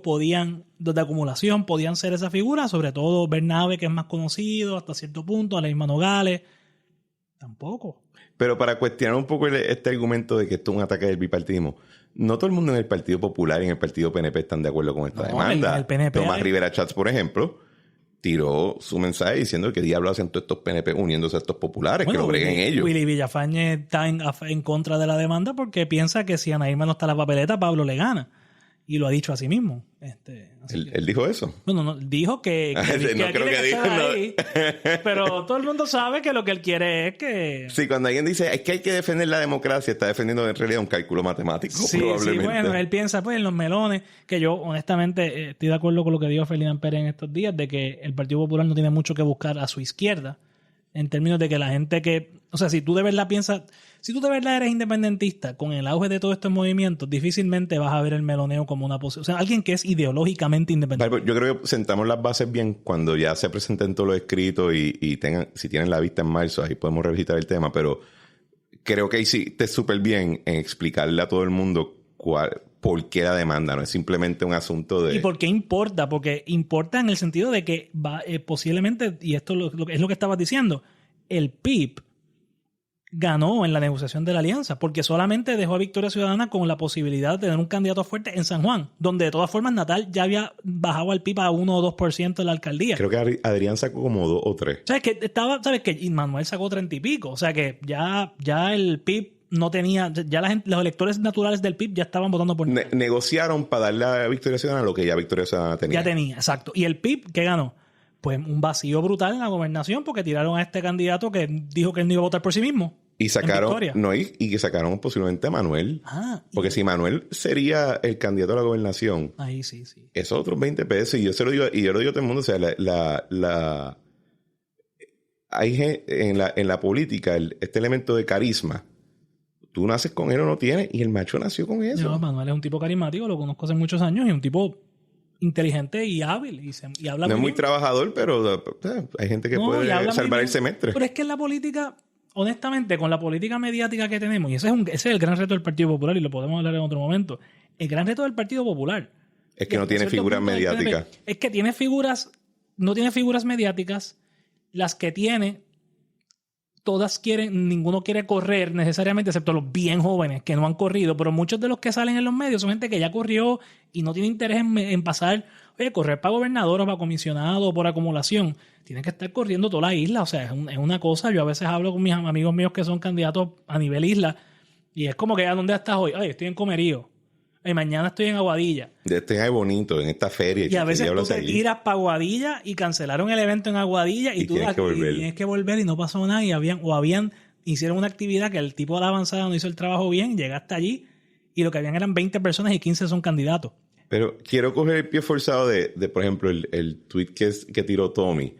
desde acumulación, podían ser esa figura, sobre todo Bernabe, que es más conocido, hasta cierto punto, Aleisma Nogales. Tampoco. Pero para cuestionar un poco este argumento de que esto es un ataque del bipartidismo, no todo el mundo en el Partido Popular y en el Partido PNP están de acuerdo con esta demanda. El PNP Tomás Rivera Chats, por ejemplo, tiró su mensaje diciendo que diablo hacen todos estos PNP uniéndose a estos populares, que lo breguen ellos. Willy Villafañe está en contra de la demanda porque piensa que si Ana Irma no está en la papeleta, Pablo le gana. Y lo ha dicho a sí mismo. ¿Él dijo eso? Bueno, no, dijo que no creo que dijo. Ahí, pero todo el mundo sabe que lo que él quiere es que... Sí, cuando alguien dice es que hay que defender la democracia, está defendiendo en realidad un cálculo matemático, probablemente. Sí, bueno, él piensa pues en los melones, que yo honestamente estoy de acuerdo con lo que dijo Ferdinand Pérez en estos días, de que el Partido Popular no tiene mucho que buscar a su izquierda, en términos de que la gente que... O sea, si tú de verdad eres independentista con el auge de todos estos movimientos, difícilmente vas a ver el meloneo como una posibilidad. O sea, alguien que es ideológicamente independiente. Yo creo que sentamos las bases bien cuando ya se presenten todos los escritos y si tienen la vista en marzo, ahí podemos revisitar el tema, pero creo que hiciste súper bien en explicarle a todo el mundo por qué la demanda, no es simplemente un asunto de... ¿Y por qué importa? Porque importa en el sentido de que va posiblemente, y esto es lo que estabas diciendo, el PIB ganó en la negociación de la alianza, porque solamente dejó a Victoria Ciudadana con la posibilidad de tener un candidato fuerte en San Juan, donde de todas formas Natal ya había bajado al PIB a 1 o 2% de la alcaldía. Creo que Adrián sacó como 2 o 3. O sea, sabes que Manuel sacó 30 y pico, o sea que ya el PIB no tenía, ya los electores naturales del PIB ya estaban votando por negociaron para darle a Victoria Ciudadana lo que ya Victoria Ciudadana tenía. Ya tenía, exacto. ¿Y el PIB qué ganó? Pues un vacío brutal en la gobernación porque tiraron a este candidato que dijo que él no iba a votar por sí mismo. Y sacaron, y que sacaron posiblemente a Manuel. Porque si Manuel sería el candidato a la gobernación, ahí sí. Es otros 20 pesos. Y yo se lo digo, y yo lo digo a todo el mundo. O sea, hay gente, en la política, este elemento de carisma, tú naces con él o no tienes, y el macho nació con eso. No, Manuel es un tipo carismático, lo conozco hace muchos años, y un tipo inteligente y hábil. Y habla no es muy bien. trabajador, pero hay gente que puede salvar el semestre. Pero es que en la política, honestamente, con la política mediática que tenemos, y ese es el gran reto del Partido Popular, y lo podemos hablar en otro momento, el gran reto del Partido Popular es que no tiene figuras mediáticas. Es que no tiene figuras mediáticas. Las que tiene, todas ninguno quiere correr necesariamente, excepto los bien jóvenes que no han corrido, pero muchos de los que salen en los medios son gente que ya corrió y no tiene interés en pasar, correr para gobernador o para comisionado o por acumulación. Tienen que estar corriendo toda la isla, o sea, es una cosa. Yo a veces hablo con mis amigos míos que son candidatos a nivel isla y es como que, ¿a dónde estás hoy? Estoy en Comerío. Mañana estoy en Aguadilla. Ahí bonito, en esta feria. Y a veces tú te tiras para Aguadilla y cancelaron el evento en Aguadilla y tú tienes que volver y no pasó nada. Hicieron una actividad que el tipo de la avanzada no hizo el trabajo bien, llegaste allí y lo que habían eran 20 personas y 15 son candidatos. Pero quiero coger el pie forzado de por ejemplo, el tweet que tiró Tommy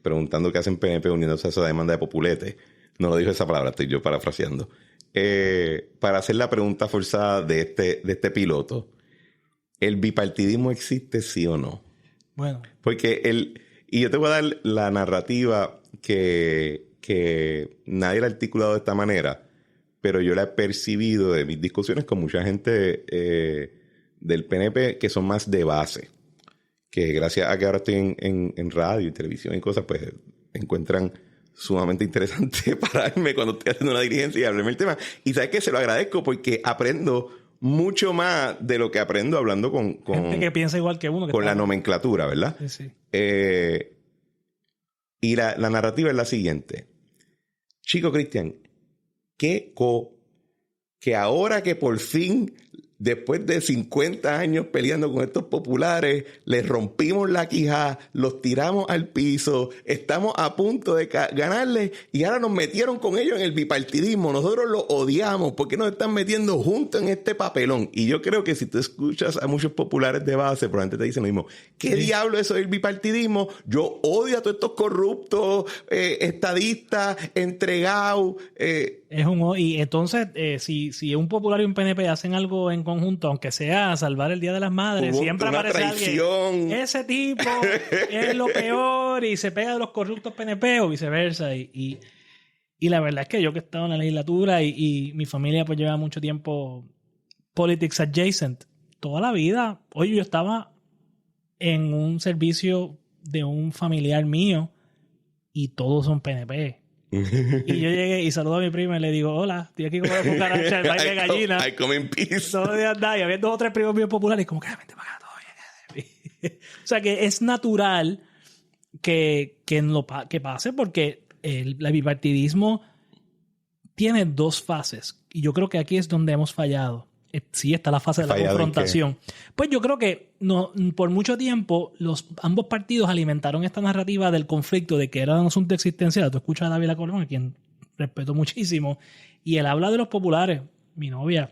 preguntando qué hacen PNP uniéndose a esa demanda de Populete. No lo dijo esa palabra, estoy yo parafraseando. Para hacer la pregunta forzada de este piloto, ¿el bipartidismo existe, sí o no? Bueno. Porque y yo te voy a dar la narrativa que nadie la ha articulado de esta manera, pero yo la he percibido de mis discusiones con mucha gente del PNP que son más de base, que gracias a que ahora estoy en radio y televisión y cosas, pues encuentran sumamente interesante pararme cuando estoy haciendo una dirigencia y hablarme el tema. Y sabes que se lo agradezco porque aprendo mucho más de lo que aprendo hablando con gente que piensa igual que uno. Con la nomenclatura, ¿verdad? Sí. Y la narrativa es la siguiente. Chico Cristian, que ahora que por fin, después de 50 años peleando con estos populares, les rompimos la quijada, los tiramos al piso, estamos a punto de ganarles y ahora nos metieron con ellos en el bipartidismo. Nosotros los odiamos porque nos están metiendo juntos en este papelón. Y yo creo que si tú escuchas a muchos populares de base, probablemente te dicen lo mismo. ¿Qué diablo es eso del bipartidismo? Yo odio a todos estos corruptos, estadistas, entregados. Y entonces, si un popular y un PNP hacen algo en conjunto, aunque sea salvar el Día de las Madres, siempre aparece alguien. Ese tipo es lo peor y se pega de los corruptos PNP o viceversa. Y la verdad es que yo que he estado en la legislatura y mi familia pues lleva mucho tiempo politics adjacent, toda la vida. Hoy yo estaba en un servicio de un familiar mío y todos son PNP. Y yo llegué y saludo a mi prima y le digo, hola, estoy aquí como cucaracha, el baile de gallina. I come in peace. Todo de andar y había 2 o 3 primos míos populares y como que vente para acá, todo bien. O sea que es natural que pase porque el bipartidismo tiene 2 fases y yo creo que aquí es donde hemos fallado. Sí, está la fase de la confrontación. Pues yo creo que por mucho tiempo ambos partidos alimentaron esta narrativa del conflicto, de que era un asunto existencial. Tú escuchas a Dávila Colón, a quien respeto muchísimo, y él habla de los populares. Mi novia,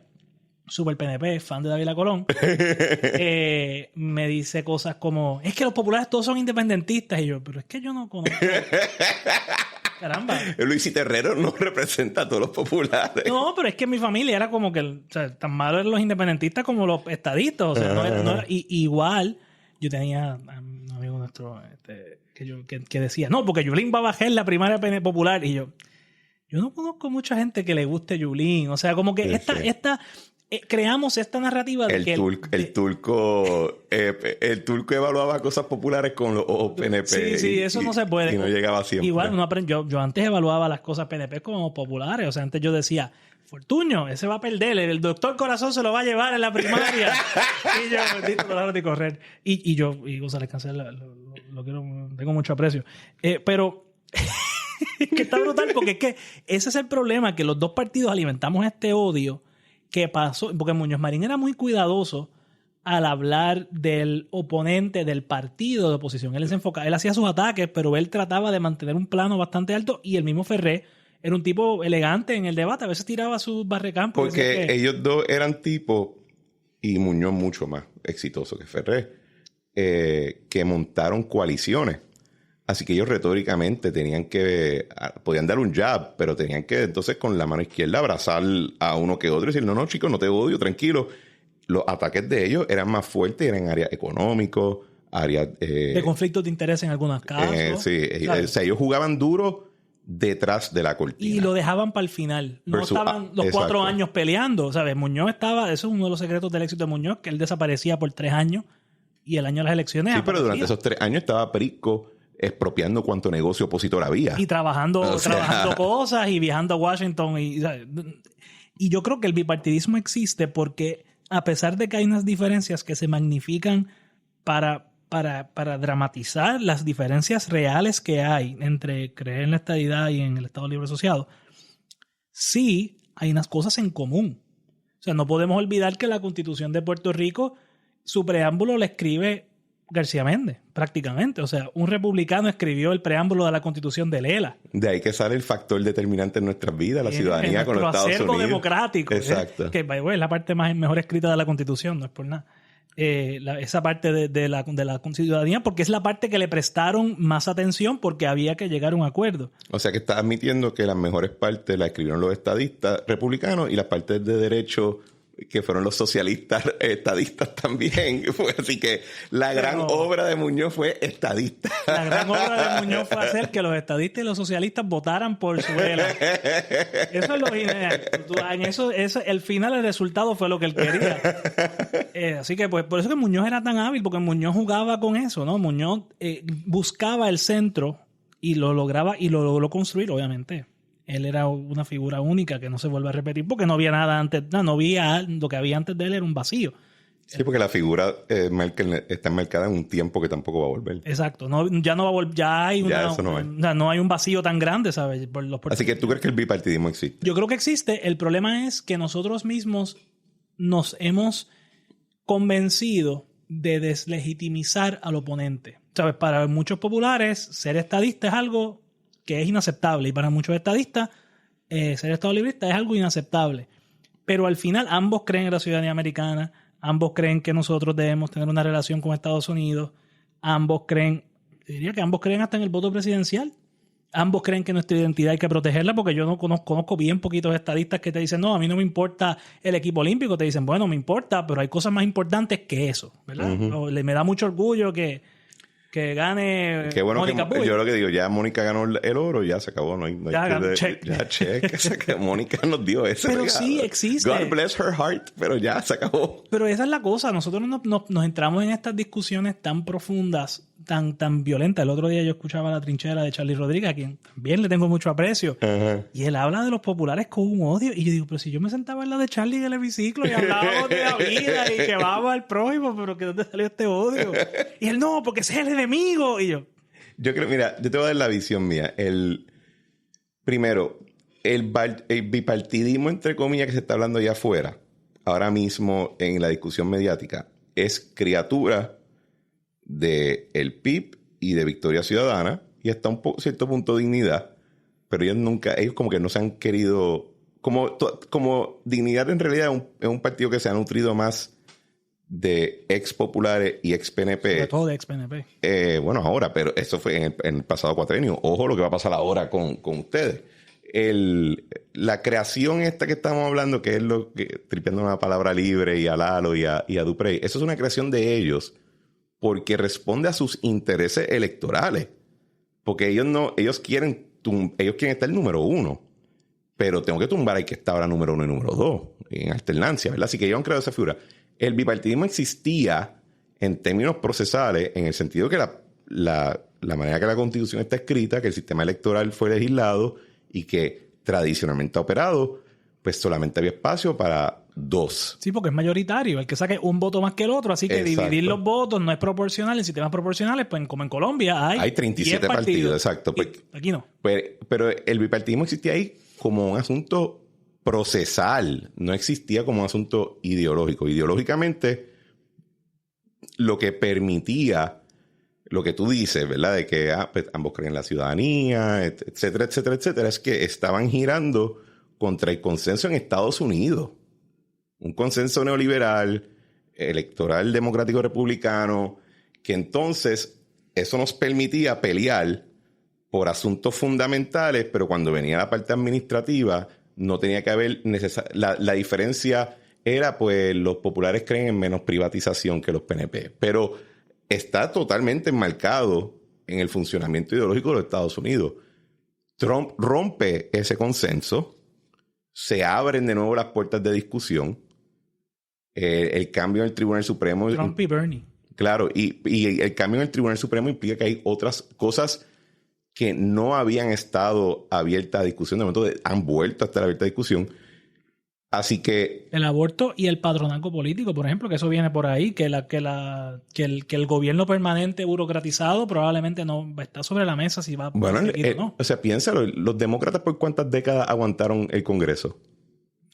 super PNP, fan de Dávila Colón, me dice cosas como, es que los populares todos son independentistas. Y yo, pero es que yo no conozco... Caramba. Luisito Herrero no representa a todos los populares. No, pero es que en mi familia era como que tan malos eran los independentistas como los estadistas. O sea, no era, igual yo tenía un amigo nuestro que decía, no, porque Yulín va a bajar en la primaria popular. Y yo no conozco mucha gente que le guste Yulín. O sea, como que creamos esta narrativa de el turco evaluaba cosas populares con los ojos PNP. Sí, eso no se puede. Y no llegaba siempre. Igual, yo antes evaluaba las cosas PNP como populares. O sea, antes yo decía, Fortuño, ese va a perder. El doctor Corazón se lo va a llevar en la primaria. Y yo, bendito color de correr. Y González Cancel, lo quiero, tengo mucho aprecio. Pero que está brutal porque es que ese es el problema, que los dos partidos alimentamos este odio que pasó, porque Muñoz Marín era muy cuidadoso al hablar del oponente del partido de oposición. Él se enfocaba, él hacía sus ataques, pero él trataba de mantener un plano bastante alto, y el mismo Ferré era un tipo elegante en el debate, a veces tiraba sus barrecampos. Porque ellos dos eran tipos, y Muñoz mucho más exitoso que Ferré, que montaron coaliciones. Así que ellos retóricamente podían dar un jab, pero tenían que entonces con la mano izquierda abrazar a uno que otro y decir, no, chicos, no te odio, tranquilo. Los ataques de ellos eran más fuertes, eran áreas económicos, áreas... de conflictos de interés en algunos casos. Sí, o sea, ellos jugaban duro detrás de la cortina. Y lo dejaban para el final. No estaban los 4 años peleando, ¿sabes? Muñoz estaba... Eso es uno de los secretos del éxito de Muñoz, que él desaparecía por 3 años y el año de las elecciones... Sí, pero durante esos 3 años estaba Prisco expropiando cuánto negocio opositor había. Y trabajando cosas y viajando a Washington. Y yo creo que el bipartidismo existe porque, a pesar de que hay unas diferencias que se magnifican para dramatizar las diferencias reales que hay entre creer en la estadidad y en el Estado Libre Asociado, sí hay unas cosas en común. O sea, no podemos olvidar que la Constitución de Puerto Rico, su preámbulo le escribe García Méndez, prácticamente. O sea, un republicano escribió el preámbulo de la Constitución de Lela. De ahí que sale el factor determinante en nuestras vidas, la ciudadanía con los Estados Unidos. Acervo democrático. Exacto. Que es la parte mejor escrita de la Constitución, no es por nada. Esa parte de la ciudadanía, porque es la parte que le prestaron más atención porque había que llegar a un acuerdo. O sea, que está admitiendo que las mejores partes las escribieron los estadistas republicanos y las partes de derecho que fueron los socialistas estadistas también. Así que la gran obra de Muñoz fue estadista. La gran obra de Muñoz fue hacer que los estadistas y los socialistas votaran por su vela. Eso es lo genial. En eso, el final, el resultado fue lo que él quería. Así que pues por eso que Muñoz era tan hábil, porque Muñoz jugaba con eso, ¿no? Muñoz buscaba el centro y lo lograba, y lo logró construir, obviamente. Él era una figura única que no se vuelve a repetir porque no había nada antes. No había, lo que había antes de él era un vacío. Sí, porque la figura está enmarcada en un tiempo que tampoco va a volver. Exacto. Ya no va a volver. Ya hay eso no hay un vacío tan grande, ¿sabes? Así que tú crees que el bipartidismo existe. Yo creo que existe. El problema es que nosotros mismos nos hemos convencido de deslegitimizar al oponente. ¿Sabes? Para muchos populares, ser estadista es algo que es inaceptable, y para muchos estadistas ser estado librista es algo inaceptable, pero al final ambos creen en la ciudadanía americana, ambos creen que nosotros debemos tener una relación con Estados Unidos, diría que ambos creen hasta en el voto presidencial, ambos creen que nuestra identidad hay que protegerla, porque yo no conozco bien poquitos estadistas que te dicen, no, a mí no me importa el equipo olímpico. Te dicen, bueno, me importa, pero hay cosas más importantes que eso, ¿verdad? Uh-huh. Me da mucho orgullo que gane Mónica Puig. Yo lo que digo, ya Mónica ganó el oro, ya se acabó. No hay check. Ya check. Mónica nos dio ese Pero regalo. sí existe. God bless her heart, pero ya se acabó. Pero esa es la cosa. Nosotros nos entramos en estas discusiones tan profundas, tan violentas. El otro día yo escuchaba La Trinchera de Charlie Rodríguez, a quien también le tengo mucho aprecio. Uh-huh. Y él habla de los populares con un odio. Y yo digo, pero si yo me sentaba en la de Charlie en el hemiciclo y hablábamos de la vida y que vamos al prójimo, pero ¿que dónde salió este odio? Y él, no, porque ese es el enemigo. Y yo creo, mira, yo te voy a dar la visión mía. Primero, el bipartidismo, entre comillas, que se está hablando allá afuera, ahora mismo en la discusión mediática, es criatura del PIB y de Victoria Ciudadana, y hasta un cierto punto de Dignidad, pero ellos como que no se han querido, como Dignidad en realidad es un partido que se ha nutrido más de ex populares y ex PNP. Sobre todo de ex PNP. Bueno, ahora, pero eso fue en el pasado cuatrenio. Ojo lo que va a pasar ahora con ustedes. La creación esta que estamos hablando, que es lo que, tripeando una palabra libre y a Lalo y a Duprey, eso es una creación de ellos porque responde a sus intereses electorales. Porque ellos quieren estar el número 1, pero tengo que tumbar al que está ahora número 1 y número 2. en alternancia, ¿verdad? Así que ellos han creado esa figura. El bipartidismo existía en términos procesales, en el sentido que la manera que la Constitución está escrita, que el sistema electoral fue legislado y que tradicionalmente ha operado, pues solamente había espacio para 2. Sí, porque es mayoritario. El que saque un voto más que el otro. Así que dividir los votos no es proporcional. En sistemas proporcionales, pues como en Colombia, hay 37 partidos. Exacto. Pues, aquí no. Pero el bipartidismo existía ahí como un asunto procesal. No existía como un asunto ideológico. Ideológicamente, lo que permitía lo que tú dices, ¿verdad? De que pues, ambos creen en la ciudadanía, etcétera, etcétera, etcétera, es que estaban girando contra el consenso en Estados Unidos. Un consenso neoliberal, electoral democrático republicano, que entonces eso nos permitía pelear por asuntos fundamentales, pero cuando venía la parte administrativa no tenía que haber la diferencia era, pues, los populares creen en menos privatización que los PNP, pero está totalmente enmarcado en el funcionamiento ideológico de los Estados Unidos. Trump rompe ese consenso, se abren de nuevo las puertas de discusión, el cambio en el Tribunal Supremo... Trump y Bernie. Claro, y el cambio en el Tribunal Supremo implica que hay otras cosas que no habían estado abiertas a discusión, de momento han vuelto a estar abiertas a discusión. Así que... El aborto y el patronazgo político, por ejemplo, que eso viene por ahí, que el gobierno permanente burocratizado probablemente no está sobre la mesa si va a seguir o no. O sea, piénsalo, los demócratas ¿por cuántas décadas aguantaron el Congreso?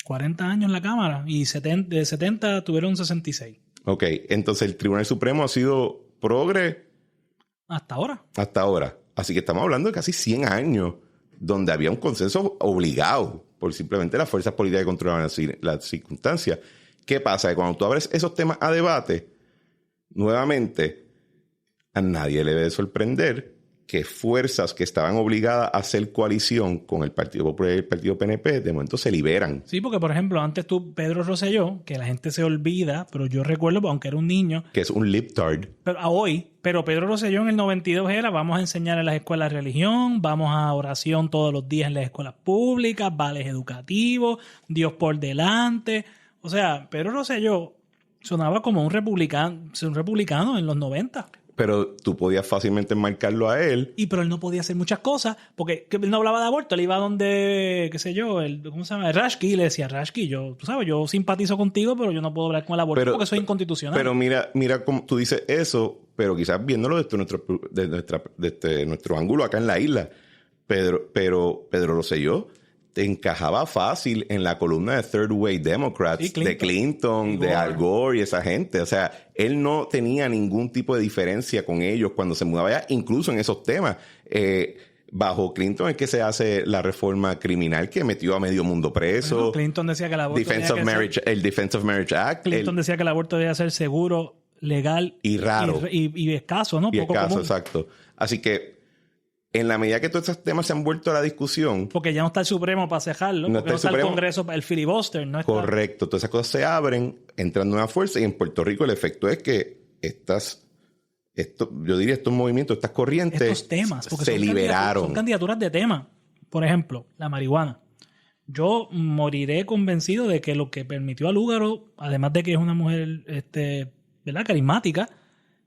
40 años en la Cámara y de 70 tuvieron 66. Ok, entonces el Tribunal Supremo ha sido progre... Hasta ahora. Hasta ahora. Así que estamos hablando de casi 100 años donde había un consenso obligado por simplemente las fuerzas políticas que controlaban las circunstancias. ¿Qué pasa? Que cuando tú abres esos temas a debate, nuevamente, a nadie le debe sorprender que fuerzas que estaban obligadas a hacer coalición con el Partido Popular y el Partido PNP, de momento se liberan. Sí, porque, por ejemplo, antes Pedro Rosselló, que la gente se olvida, pero yo recuerdo, aunque era un niño... Que es un libtard. Pero Pedro Rosselló en el 92 era, vamos a enseñar en las escuelas religión, vamos a oración todos los días en las escuelas públicas, vales educativos, Dios por delante. O sea, Pedro Rosselló sonaba como un republicano en los 90. Pero tú podías fácilmente enmarcarlo a él. Pero él no podía hacer muchas cosas porque él no hablaba de aborto. Él iba donde, qué sé yo, ¿cómo se llama? Rashki, y le decía, Rashki, yo simpatizo contiro, pero yo no puedo hablar con el aborto porque soy inconstitucional. Pero mira cómo tú dices eso, pero quizás viéndolo desde nuestro ángulo acá en la isla. Pedro Rosselló te encajaba fácil en la columna de Third Way Democrats, sí, de Clinton, de Al Gore y esa gente. O sea, él no tenía ningún tipo de diferencia con ellos cuando se mudaba allá, incluso en esos temas. Bajo Clinton es que se hace la reforma criminal que metió a medio mundo preso. Bueno, Clinton decía que el aborto el Defense of Marriage Act. Clinton decía que el aborto debía ser seguro, legal y raro. Y escaso, ¿no? Y poco escaso, común. Exacto. Así que en la medida que todos estos temas se han vuelto a la discusión... Porque ya no está el Supremo para cejarlo. No está el Congreso, el filibuster. No está... Correcto. Todas esas cosas se abren, entran nuevas fuerzas y en Puerto Rico el efecto es que estos movimientos, estas corrientes... Estos temas. Porque se liberaron. Son candidaturas de tema. Por ejemplo, la marihuana. Yo moriré convencido de que lo que permitió a Lúgaro, además de que es una mujer ¿verdad? Carismática,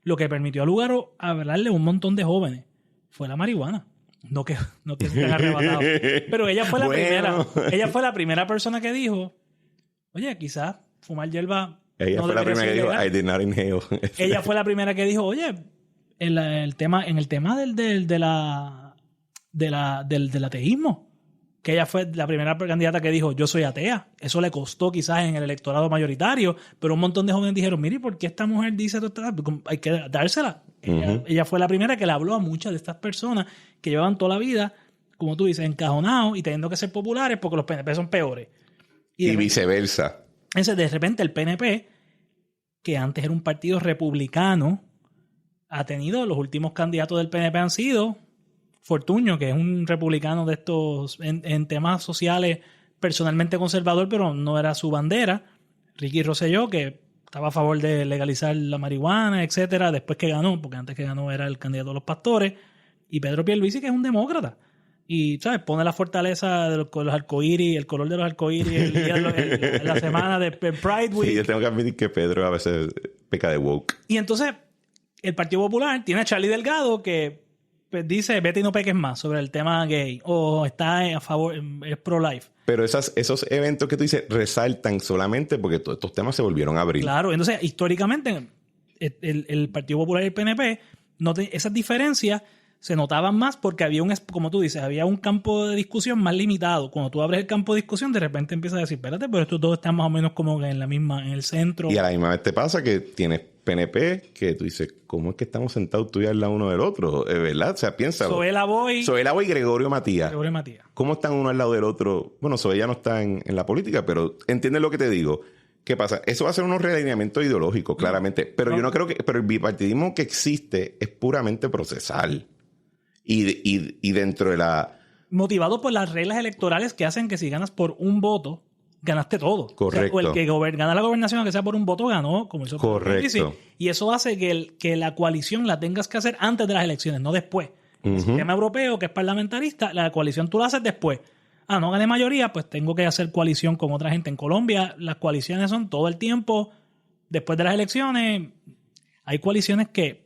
lo que permitió a Lúgaro hablarle a un montón de jóvenes fue la marihuana. No que se te haya arrebatado. Pero ella fue la primera. Ella fue la primera persona que dijo, oye, quizás fumar hierba. Ella fue la primera que dijo, I did not inhale. Ella fue la primera que dijo, oye, en el tema del ateísmo, que ella fue la primera candidata que dijo, yo soy atea. Eso le costó quizás en el electorado mayoritario, pero un montón de jóvenes dijeron, mire, ¿por qué esta mujer dice esto? Hay que dársela. Ella fue la primera que le habló a muchas de estas personas que llevaban toda la vida, como tú dices, encajonados y teniendo que ser populares porque los PNP son peores. Y viceversa. Entonces, de repente, el PNP, que antes era un partido republicano, ha tenido, los últimos candidatos del PNP han sido Fortuño, que es un republicano de estos en temas sociales personalmente conservador, pero no era su bandera. Ricky Rosselló, que estaba a favor de legalizar la marihuana, etcétera, después que ganó, porque antes que ganó era el candidato de los pastores, y Pedro Pierluisi, que es un demócrata. y, ¿sabes? Pone la fortaleza de los arcoíris, el color de los arcoíris la semana de Pride Week. Sí, yo tengo que admitir que Pedro a veces peca de woke. Y entonces el Partido Popular tiene a Charlie Delgado que pues, dice vete y no peques más sobre el tema gay o está a favor, es pro-life. Pero esos eventos que tú dices resaltan solamente porque todos estos temas se volvieron a abrir. Claro, entonces históricamente el Partido Popular y el PNP, esas diferencias se notaban más porque había como tú dices, había un campo de discusión más limitado. Cuando tú abres el campo de discusión, de repente empiezas a decir, espérate, pero estos dos están más o menos como en en el centro. Y a la misma vez te pasa que tienes PNP que tú dices, ¿cómo es que estamos sentados tú y al lado uno del otro? ¿Verdad? O sea, piensa. Zoela Boy y Gregorio Matías. Gregorio Matías. ¿Cómo están uno al lado del otro? Bueno, Zoé ya no está en la política, pero ¿entiendes lo que te digo? ¿Qué pasa? Eso va a ser unos realineamientos ideológicos, claramente. Pero yo no creo que... Pero el bipartidismo que existe es puramente procesal. Y dentro de la... Motivado por las reglas electorales que hacen que si ganas por un voto, ganaste todo. Correcto. O sea, o el que gana la gobernación, aunque sea por un voto, ganó. Como hizo correcto. Y eso hace que la coalición la tengas que hacer antes de las elecciones, no después. El sistema europeo, que es parlamentarista, la coalición tú la haces después. No gané mayoría, pues tengo que hacer coalición con otra gente. En Colombia, las coaliciones son todo el tiempo. Después de las elecciones, hay coaliciones que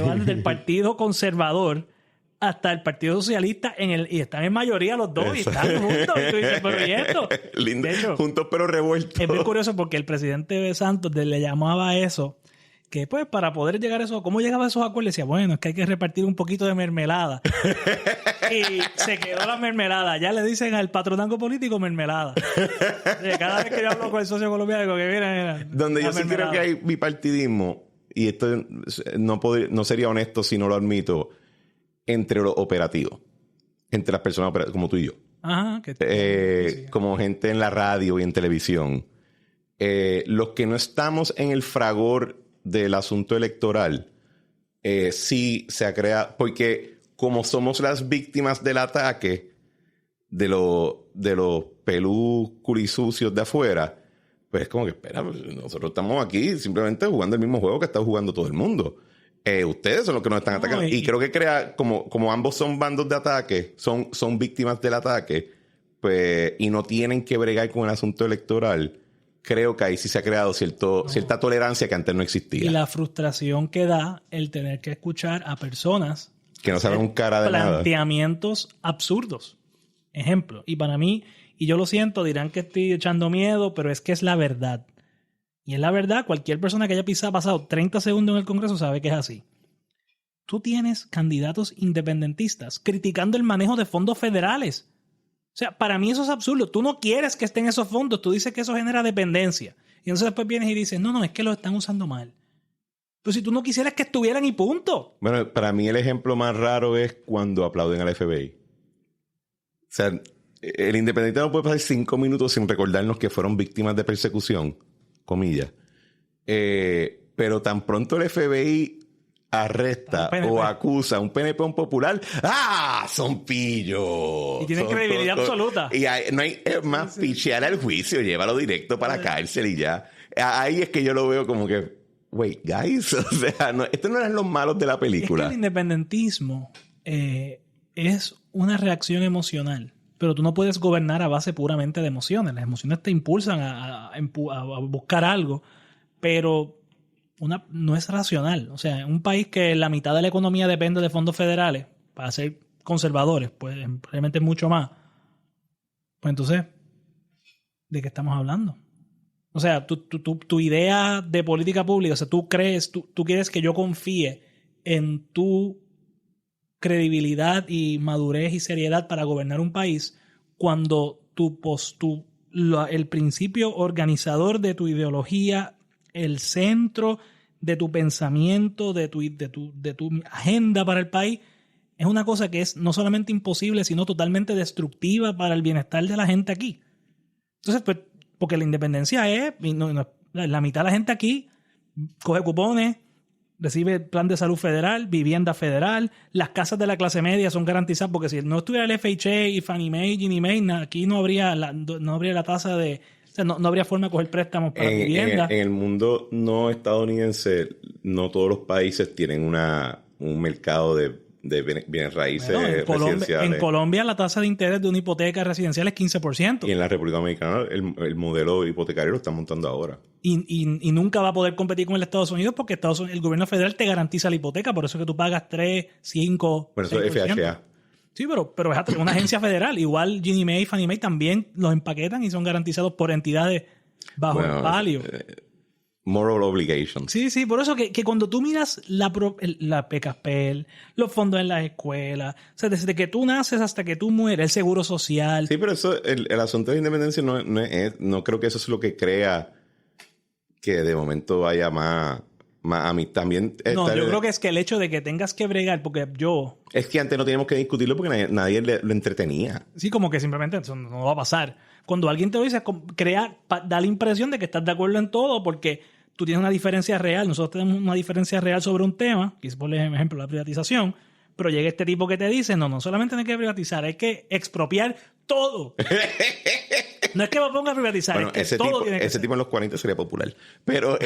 van desde el Partido Conservador hasta el Partido Socialista y están en mayoría los dos. Exacto. Y están juntos. Y tú dices, pero ¿y esto? Lindo. Hecho, juntos pero revueltos. Es muy curioso porque el presidente Santos le llamaba a eso, que pues para poder llegar a eso, ¿cómo llegaba a esos acuerdos? Decía, bueno, es que hay que repartir un poquito de mermelada. Y se quedó la mermelada. Ya le dicen al patronazgo político mermelada. Cada vez que yo hablo con el socio colombiano, digo que mira. Donde yo sí creo que hay bipartidismo, y esto no sería honesto si no lo admito, entre los operativos. Entre las personas operativas, como tú y yo. Ajá. Como gente en la radio y en televisión. Los que no estamos en el fragor del asunto electoral, sí se ha creado... Porque como somos las víctimas del ataque de los pelús culisucios de afuera... Pues es como que, espera, nosotros estamos aquí simplemente jugando el mismo juego que está jugando todo el mundo. Ustedes son los que nos están atacando. Y creo que como ambos son bandos de ataque, son víctimas del ataque, pues, y no tienen que bregar con el asunto electoral, creo que ahí sí se ha creado cierta tolerancia que antes no existía. Y la frustración que da el tener que escuchar a personas que no saben un cara de nada. Planteamientos absurdos. Ejemplo. Y para mí... Y yo lo siento, dirán que estoy echando miedo, pero es que es la verdad. Y es la verdad, cualquier persona que haya pasado 30 segundos en el Congreso sabe que es así. Tú tienes candidatos independentistas criticando el manejo de fondos federales. O sea, para mí eso es absurdo. Tú no quieres que estén esos fondos, tú dices que eso genera dependencia. Y entonces después vienes y dices, no, es que lo están usando mal. Pero si tú no quisieras que estuvieran y punto. Bueno, para mí el ejemplo más raro es cuando aplauden al FBI. O sea... El independiente no puede pasar 5 minutos sin recordarnos que fueron víctimas de persecución, comillas. Pero tan pronto el FBI arresta o acusa a un PNP o un popular, son pillos. Y tienen credibilidad absoluta. Y no hay más pichear al juicio, llévalo directo para la cárcel y ya. Ahí es que yo lo veo como que, wait, guys, o sea, estos no eran los malos de la película. Es que el independentismo es una reacción emocional. Pero tú no puedes gobernar a base puramente de emociones. Las emociones te impulsan a buscar algo, pero no es racional. O sea, en un país que la mitad de la economía depende de fondos federales, para ser conservadores, pues realmente es mucho más. Pues entonces, ¿de qué estamos hablando? O sea, tu idea de política pública, o sea, tú quieres que yo confíe en tu credibilidad y madurez y seriedad para gobernar un país cuando el principio organizador de tu ideología, el centro de tu pensamiento, de tu agenda para el país, es una cosa que es no solamente imposible, sino totalmente destructiva para el bienestar de la gente aquí. Entonces, pues, porque la independencia es, la mitad de la gente aquí coge cupones, recibe plan de salud federal, vivienda federal, las casas de la clase media son garantizadas, porque si no estuviera el FHA y Fannie Mae, Ginnie Mae, aquí no habría la tasa de... O sea, no habría forma de coger préstamos para vivienda. En el mundo no estadounidense, no todos los países tienen un mercado de bienes raíces residenciales. En Colombia la tasa de interés de una hipoteca residencial es 15%. Y en la República Dominicana el modelo hipotecario lo están montando ahora. Y nunca va a poder competir con el Estados Unidos porque el gobierno federal te garantiza la hipoteca. Por eso es que tú pagas 3, 5, Bueno, eso 6%. Es FHA. Sí, pero es una agencia federal. Igual Ginnie Mae y Fannie Mae también los empaquetan y son garantizados por entidades bajo el palio. Moral obligation. Sí, por eso que cuando tú miras la PECASPEL, los fondos en las escuelas, o sea, desde que tú naces hasta que tú mueres, el seguro social. Sí, pero eso, el asunto de la independencia no creo que eso es lo que crea que de momento haya más a mí también. No, yo creo que es que el hecho de que tengas que bregar, porque yo... Es que antes no teníamos que discutirlo porque nadie lo entretenía. Sí, como que simplemente eso no va a pasar. Cuando alguien te lo dice, da la impresión de que estás de acuerdo en todo porque tú tienes una diferencia real. Nosotros tenemos una diferencia real sobre un tema, que es por ejemplo la privatización, pero llega este tipo que te dice, no solamente hay que privatizar, hay que expropiar todo. No es que me ponga a privatizar, bueno, es que todo tiene que ese tipo en los 40 sería popular. Pero...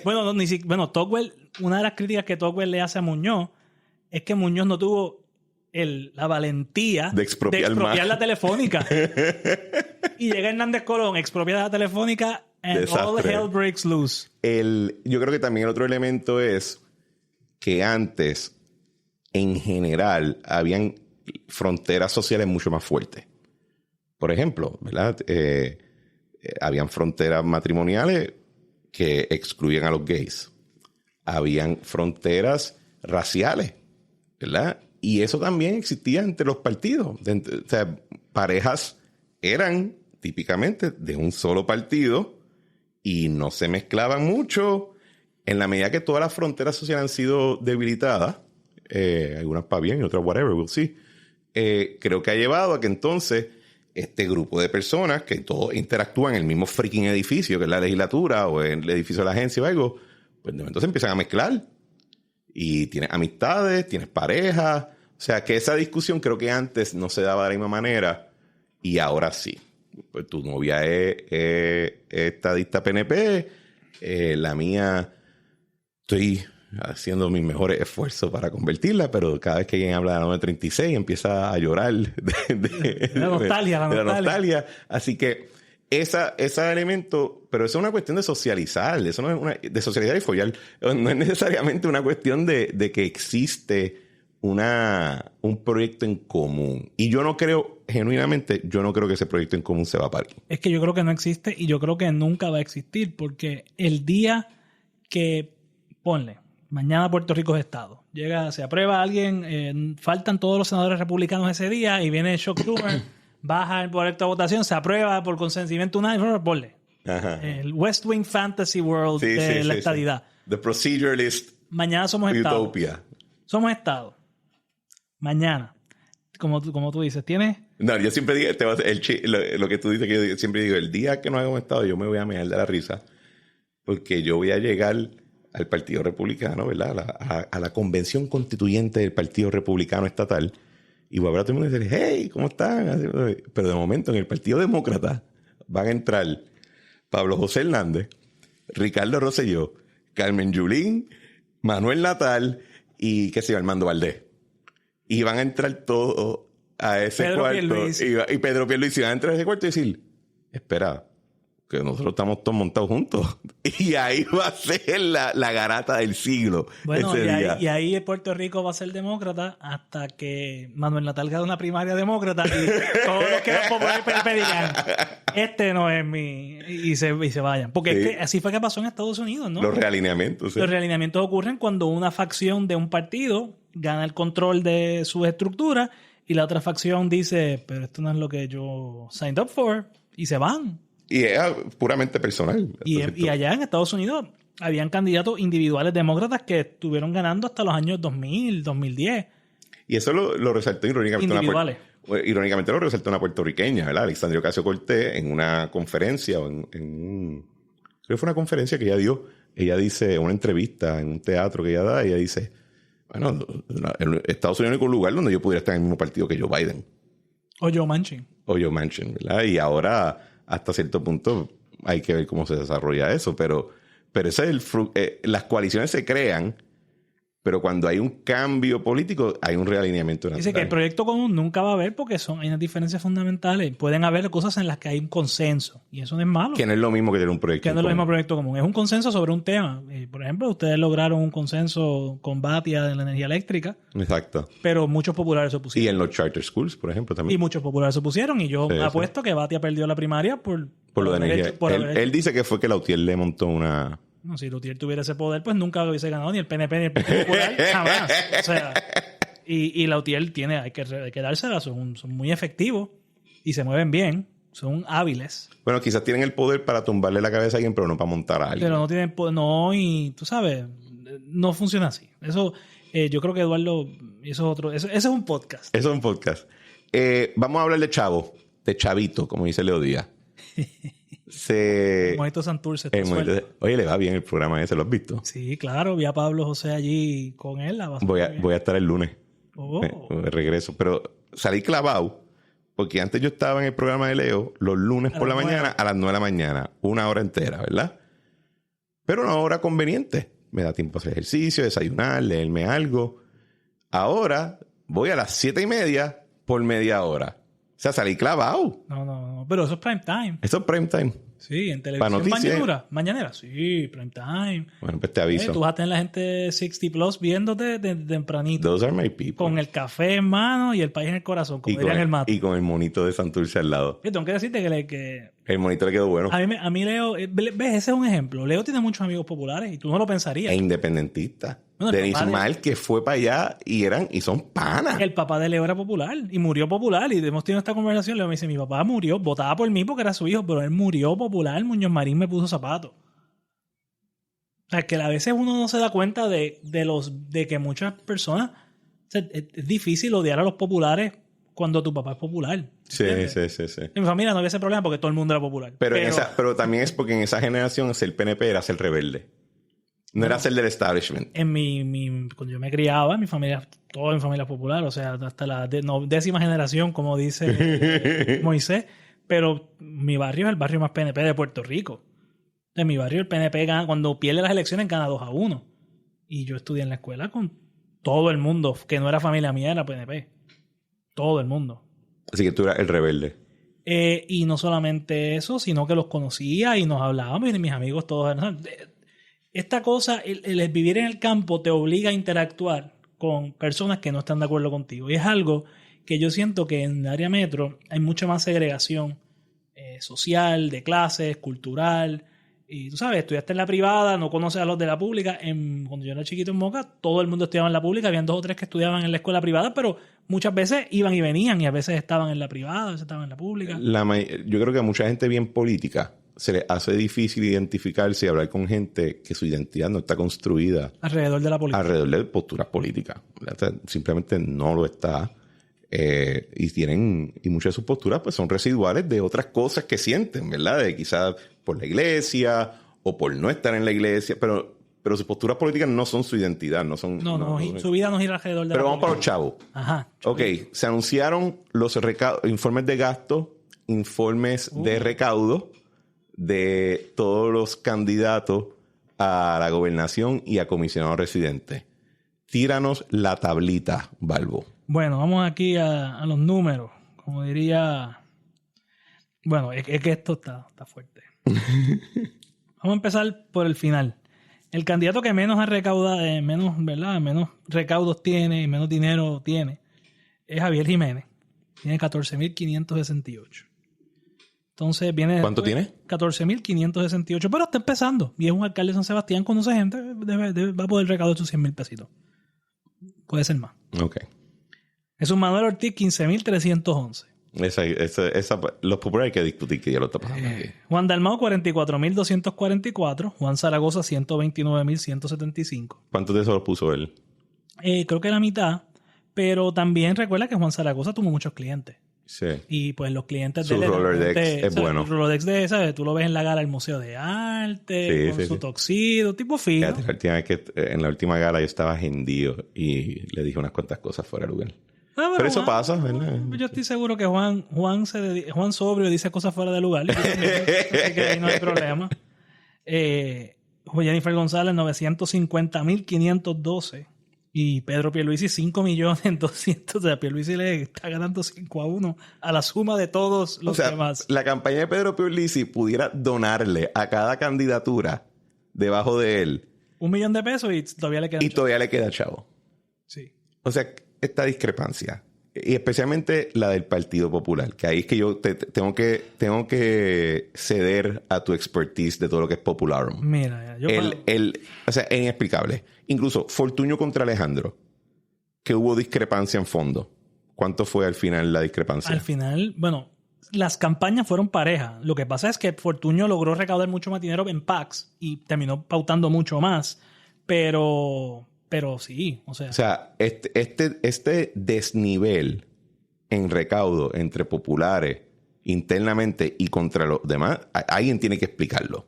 bueno, Tocqueville, una de las críticas que Tocqueville le hace a Muñoz es que Muñoz no tuvo la valentía de expropiar la Telefónica. Y llega Hernández Colón, expropia la Telefónica and desastre. All hell breaks loose. Yo creo que también el otro elemento es que antes, en general, habían fronteras sociales mucho más fuertes. Por ejemplo, ¿verdad? Habían fronteras matrimoniales que excluían a los gays. Habían fronteras raciales, ¿verdad? Y eso también existía entre los partidos. O sea, parejas eran típicamente de un solo partido y no se mezclaban mucho. En la medida que todas las fronteras sociales han sido debilitadas, algunas para bien y otras whatever, we'll see, creo que ha llevado a que entonces este grupo de personas que todos interactúan en el mismo freaking edificio, que es la legislatura o en el edificio de la agencia o algo, pues de momento se empiezan a mezclar. Y tienes amistades, tienes parejas. O sea, que esa discusión creo que antes no se daba de la misma manera y ahora sí. Pues tu novia es estadista PNP, la mía estoy haciendo mis mejores esfuerzos para convertirla, pero cada vez que alguien habla de la 936 empieza a llorar de la nostalgia. Así que ese elemento, pero eso es una cuestión de socializar, eso no es de socializar y follar, no es necesariamente una cuestión de que existe un proyecto en común. Y yo no creo, genuinamente, que ese proyecto en común se va a parir. Es que yo creo que no existe y yo creo que nunca va a existir porque el día que, ponle, mañana Puerto Rico es Estado, se aprueba alguien, faltan todos los senadores republicanos ese día y viene Chuck Schumer, baja el proyecto de votación, se aprueba por consentimiento unánime, ponle. El West Wing Fantasy World de la estadidad. The proceduralist. Mañana somos Estado. Utopia. Somos Estado. Mañana, como tú dices, ¿tienes? No, yo siempre digo, lo que tú dices, que yo siempre digo, el día que no hagamos Estado, yo me voy a mear de la risa, porque yo voy a llegar al Partido Republicano, ¿verdad? A la convención constituyente del Partido Republicano Estatal, y voy a ver a todo el mundo y decir, hey, ¿cómo están? Pero de momento en el Partido Demócrata van a entrar Pablo José Hernández, Ricardo Rosselló, Carmen Yulín, Manuel Natal y, qué sé yo, Armando Valdés. Y van a entrar todos a ese Pedro cuarto. Pierluisi. Y Pedro Pierluisi van a entrar a ese cuarto y decir, espera, que nosotros estamos todos montados juntos. Y ahí va a ser la garata del siglo. Bueno, ese y ahí Puerto Rico va a ser demócrata hasta que Manuel Natal gane una primaria demócrata y todos los que eran populares digan, este no es mi... Y se vayan. Porque sí. Es que así fue que pasó en Estados Unidos, ¿no? Los realineamientos. Sí. Los realineamientos ocurren cuando una facción de un partido gana el control de sus estructuras y la otra facción dice, pero esto no es lo que yo signed up for, y se van. Y es puramente personal. Y allá en Estados Unidos habían candidatos individuales demócratas que estuvieron ganando hasta los años 2000, 2010. Y eso lo resaltó irónicamente. Irónicamente lo resaltó una puertorriqueña, ¿verdad? Alexandria Ocasio-Cortez, en una conferencia, creo que fue una conferencia que ella dio. Ella dice, una entrevista en un teatro que ella da, ella dice, bueno, Estados Unidos es el único lugar donde yo pudiera estar en el mismo partido que Joe Biden. O Joe Manchin, ¿verdad? Y ahora, hasta cierto punto, hay que ver cómo se desarrolla eso. Pero ese es las coaliciones se crean Pero cuando hay un cambio político, hay un realineamiento natural. Dice que el proyecto común nunca va a haber porque hay unas diferencias fundamentales. Pueden haber cosas en las que hay un consenso. Y eso no es malo. Que no es lo mismo que tener un proyecto común. Que no es lo mismo proyecto común. Es un consenso sobre un tema. Por ejemplo, ustedes lograron un consenso con Batia de la energía eléctrica. Exacto. Pero muchos populares se opusieron. Y en los charter schools, por ejemplo, también. Y muchos populares se opusieron. Y yo apuesto que Batia perdió la primaria por lo de energía. Él dice que fue que Lautier le montó una... No, si Lautier tuviera ese poder, pues nunca lo hubiese ganado ni el PNP ni el Partido Popular, jamás. O sea, y Lautier hay que dársela, son muy efectivos y se mueven bien, son hábiles. Bueno, quizás tienen el poder para tumbarle la cabeza a alguien, pero no para montar a alguien. Pero no tienen poder, no, y tú sabes, no funciona así. Eso, yo creo que Eduardo, eso es un podcast. Eso es un podcast. Vamos a hablar de Chavo, de Chavito, como dice Leo Díaz. El Monito Santurce. Oye, le va bien el programa ese, ¿lo has visto? Sí, claro, vi a Pablo José allí con él. Voy a estar el lunes. De regreso. Pero salí clavado, porque antes yo estaba en el programa de Leo los lunes por la mañana a las 9 de la mañana, 1 hora entera, ¿verdad? Pero una hora conveniente. Me da tiempo a hacer ejercicio, desayunar, leerme algo. Ahora voy a las 7:30 por media hora. O sea, salí clavado. No. Pero eso es prime time. Eso es prime time. Sí, en televisión mañanera. Sí, prime time. Bueno, pues te aviso. Tú vas a tener la gente 60 plus viéndote de tempranito. Those are my people. Con el café en mano y el país en el corazón, como dirían el mato. Y con el monito de Santurce al lado. Yo tengo que decirte que el monito le quedó bueno. A mí Leo... ¿Ves? Ese es un ejemplo. Leo tiene muchos amigos populares y tú no lo pensarías. E independentista. Bueno, Denis Ismael, que fue para allá y son panas. El papá de Leo era popular y murió popular. Y hemos tenido esta conversación. Leo me dice, mi papá murió, votaba por mí porque era su hijo, pero él murió popular. Muñoz Marín me puso zapatos. O sea, que a veces uno no se da cuenta de que muchas personas... O sea, es difícil odiar a los populares cuando tu papá es popular. Sí. En mi familia no había ese problema porque todo el mundo era popular. Pero también es porque en esa generación ser PNP era ser rebelde. No era ser del establishment. Cuando yo me criaba, en mi familia, todo en familia popular, o sea, hasta la 10ª generación, como dice Moisés. Pero mi barrio es el barrio más PNP de Puerto Rico. En mi barrio el PNP gana, cuando pierde las elecciones gana 2-1. Y yo estudié en la escuela con todo el mundo, que no era familia mía, era PNP. Todo el mundo. Así que tú eras el rebelde. Y no solamente eso, sino que los conocía y nos hablábamos y mis amigos todos eran... Esta cosa, el vivir en el campo te obliga a interactuar con personas que no están de acuerdo contigo. Y es algo que yo siento que en el área metro hay mucha más segregación social, de clases, cultural. Y tú sabes, estudiaste en la privada, no conoces a los de la pública. Cuando yo era chiquito en Moca, todo el mundo estudiaba en la pública. Habían 2 o 3 que estudiaban en la escuela privada, pero muchas veces iban y venían y a veces estaban en la privada, a veces estaban en la pública. Yo creo que a mucha gente bien política se le hace difícil identificarse y hablar con gente que su identidad no está construida alrededor de la política. Alrededor de posturas políticas. Simplemente no lo está. Y muchas de sus posturas pues son residuales de otras cosas que sienten, ¿verdad? De quizás por la iglesia o por no estar en la iglesia, pero sus posturas políticas no son su identidad, no son... Su vida no gira alrededor de pero la vamos política. para los chavos. Ajá. Ok, se anunciaron los informes de gasto, informes de recaudo de todos los candidatos a la gobernación y a comisionado residente. Tíranos la tablita, Balbo. Bueno, vamos aquí a los números. Como diría... Bueno, es que esto está fuerte. Vamos a empezar por el final. El candidato que menos ha recaudado, menos recaudos tiene y menos dinero tiene, es Javier Jiménez. Tiene 14,568. Entonces viene... ¿Cuánto tiene? 14,568. Pero está empezando. Y es un alcalde de San Sebastián, conoce gente, va a poder recaudar sus 100,000 pesitos. Puede ser más. Ok. Es un Manuel Ortiz, 15,311. Los populares hay que discutir que ya lo está pasando aquí. Juan Dalmau, 44,244. Juan Zaragoza, 129,175. ¿Cuántos de esos los puso él? Creo que la mitad. Pero también recuerda que Juan Zaragoza tuvo muchos clientes. Sí. Y pues los clientes su de Rolodex es bueno. El Rolodex de, ¿sabes? Tú lo ves en la gala del Museo de Arte, con su toxido, tipo fino. En la última gala yo estaba hendido y le dije unas cuantas cosas fuera de lugar. Pero eso pasa, ¿verdad? Yo estoy seguro que Juan sobrio dice cosas fuera de lugar. Así que ahí no hay problema. Jennifer González, 950,512. Y Pedro Pierluisi 5.200.000. O sea, Pierluisi le está ganando 5-1 a la suma de todos los demás. La campaña de Pedro Pierluisi pudiera donarle a cada candidatura debajo de él $1,000,000 y todavía le queda chavo. Todavía le queda chavo. Sí. O sea, esta discrepancia. Y especialmente la del Partido Popular, que ahí es que yo tengo que ceder a tu expertise de todo lo que es popular. Mira, yo o sea, es inexplicable. Incluso Fortuño contra Alejandro, que hubo discrepancia en fondo. ¿Cuánto fue al final la discrepancia? Al final, bueno, las campañas fueron parejas. Lo que pasa es que Fortuño logró recaudar mucho más dinero en PACs y terminó pautando mucho más. Pero sí, o sea, este desnivel en recaudo entre populares internamente y contra los demás, alguien tiene que explicarlo.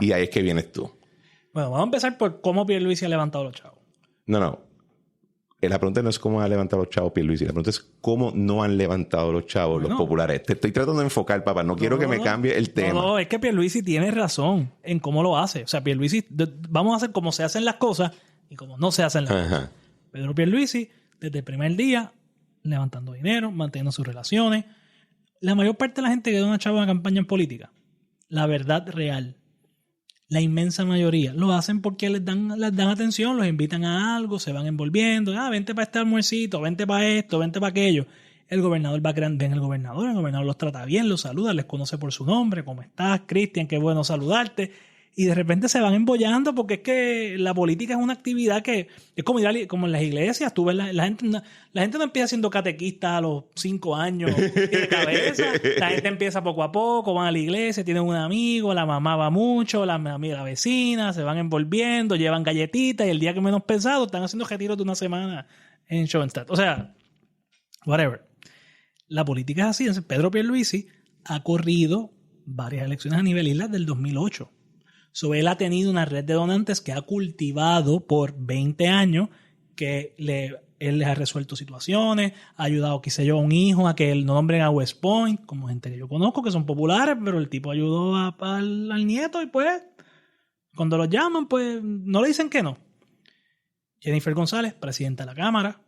Y ahí es que vienes tú. Bueno, vamos a empezar por cómo Pierluisi ha levantado los chavos. No. La pregunta no es cómo ha levantado los chavos Pierluisi. La pregunta es cómo no han levantado los chavos los populares. Te estoy tratando de enfocar, papá. No quiero que me cambie el tema. No, es que Pierluisi tiene razón en cómo lo hace. O sea, Pierluisi, vamos a hacer como se hacen las cosas y como no se hacen las cosas. Pedro Pierluisi, desde el primer día, levantando dinero, manteniendo sus relaciones. La mayor parte de la gente que da una chava en campaña en política, la verdad real, la inmensa mayoría, lo hacen porque les dan atención, los invitan a algo, se van envolviendo. Vente para este almuercito, vente para esto, vente para aquello. El gobernador va ven el gobernador los trata bien, los saluda, les conoce por su nombre. ¿Cómo estás, Cristian? Qué bueno saludarte. Y de repente se van embollando porque es que la política es una actividad que es como en las iglesias. Tú ves la gente no empieza siendo catequista a los 5 años de cabeza. La gente empieza poco a poco, van a la iglesia, tienen un amigo, la mamá va mucho, la vecina, se van envolviendo, llevan galletitas y el día que menos pensado están haciendo retiros de una semana en Schoenstatt. O sea, whatever. La política es así. Entonces, Pedro Pierluisi ha corrido varias elecciones a nivel isla del 2008. Él ha tenido una red de donantes que ha cultivado por 20 años, que él les ha resuelto situaciones, ha ayudado, qué sé yo, a un hijo a que lo nombren a West Point, como gente que yo conozco que son populares, pero el tipo ayudó al nieto y pues cuando los llaman pues no le dicen que no. Jennifer González, presidenta de la Cámara,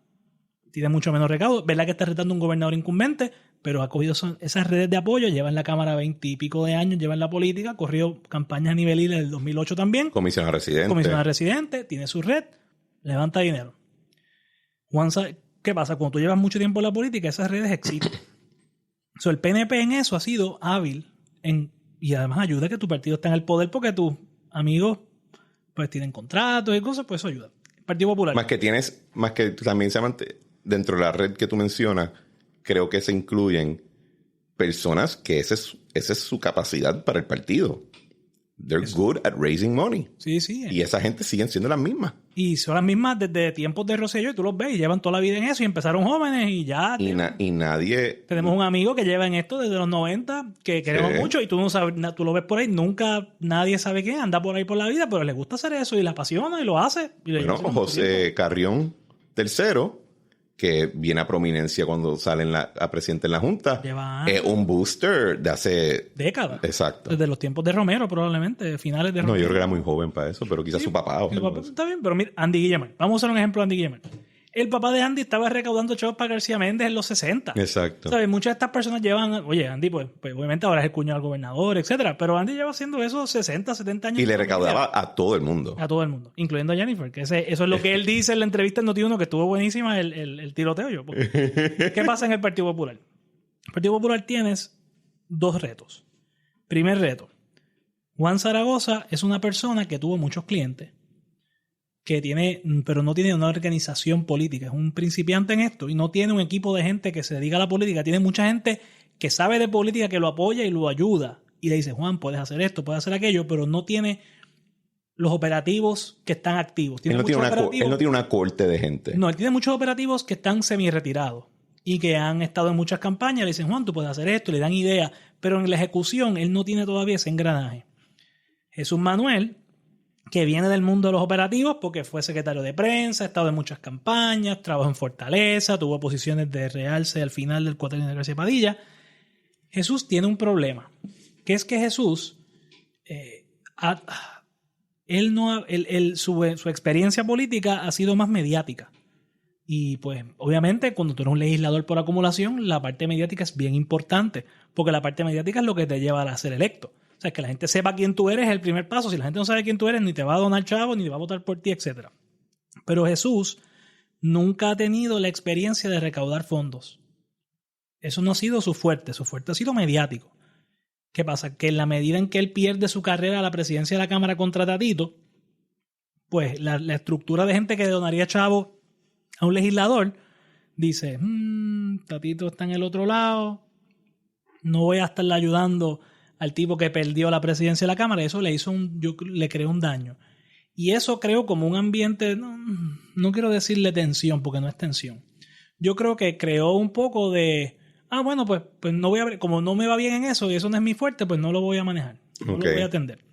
tiene mucho menos recaudo. ¿Verdad que está retando un gobernador incumbente? Pero ha cogido esas redes de apoyo, lleva en la Cámara 20 y pico de años, lleva en la política, corrió campañas a nivel isla del 2008 también. Comisionado residente, tiene su red, levanta dinero. ¿Qué pasa? Cuando tú llevas mucho tiempo en la política, esas redes existen. El PNP en eso ha sido hábil y además ayuda a que tu partido esté en el poder porque tus amigos pues tienen contratos y cosas, pues eso ayuda. El Partido Popular. Más que también dentro de la red que tú mencionas, creo que se incluyen personas que esa es su capacidad para el partido. They're good at raising money. Sí. Y esa gente siguen siendo las mismas. Y son las mismas desde tiempos de Rosselló y tú los ves y llevan toda la vida en eso y empezaron jóvenes y ya. Y nadie... Tenemos un amigo que lleva en esto desde los 90 que queremos mucho y tú no sabes, tú lo ves por ahí, nunca nadie sabe quién, anda por ahí por la vida, pero le gusta hacer eso y le apasiona y lo hace. Bueno, José Carrión III, que viene a prominencia cuando sale a presidente en la Junta, es un booster de hace... décadas. Exacto. Desde los tiempos de Romero, probablemente, finales de Romero. No, yo creo que era muy joven para eso, pero quizás su papá. Está bien, pero mira, Andy Guillemard. Vamos a usar un ejemplo de Andy Guillemard. El papá de Andy estaba recaudando chavos para García Méndez en los 60. Exacto. ¿Sabes? Muchas de estas personas llevan... Oye, Andy, pues obviamente ahora es el cuñado del gobernador, etcétera. Pero Andy lleva haciendo eso 60, 70 años. Y le recaudaba a todo el mundo. A todo el mundo, incluyendo a Jennifer. Que eso es lo que él dice en la entrevista en Noti1, que estuvo buenísima, el tiroteo. ¿Qué pasa en el Partido Popular? El Partido Popular tienes 2 retos. Primer reto. Juan Zaragoza es una persona que tuvo muchos clientes, pero no tiene una organización política. Es un principiante en esto y no tiene un equipo de gente que se dedica a la política. Tiene mucha gente que sabe de política, que lo apoya y lo ayuda. Y le dice, Juan, puedes hacer esto, puedes hacer aquello, pero no tiene los operativos que están activos. Él no tiene una corte de gente. No, él tiene muchos operativos que están semi-retirados y que han estado en muchas campañas. Le dicen, Juan, tú puedes hacer esto, le dan ideas, pero en la ejecución él no tiene todavía ese engranaje. Jesús Manuel, que viene del mundo de los operativos porque fue secretario de prensa, ha estado en muchas campañas, trabajó en Fortaleza, tuvo posiciones de realce al final del cuatrienio de García Padilla. Jesús tiene un problema, que es que Jesús su experiencia política ha sido más mediática. Y pues obviamente cuando tú eres un legislador por acumulación, la parte mediática es bien importante, porque la parte mediática es lo que te lleva a ser electo. O sea, que la gente sepa quién tú eres es el primer paso. Si la gente no sabe quién tú eres, ni te va a donar chavo, ni te va a votar por ti, etc. Pero Jesús nunca ha tenido la experiencia de recaudar fondos. Eso no ha sido su fuerte ha sido mediático. ¿Qué pasa? Que en la medida en que él pierde su carrera a la presidencia de la Cámara contra Tatito, pues la estructura de gente que donaría chavo a un legislador dice, Tatito está en el otro lado, no voy a estarle ayudando al tipo que perdió la presidencia de la Cámara. Eso le creó un daño. Y eso creó como un ambiente, no quiero decirle tensión, porque no es tensión. Yo creo que creó un poco de, bueno, pues no voy a, como no me va bien en eso y eso no es mi fuerte, pues no lo voy a manejar, no lo voy a atender.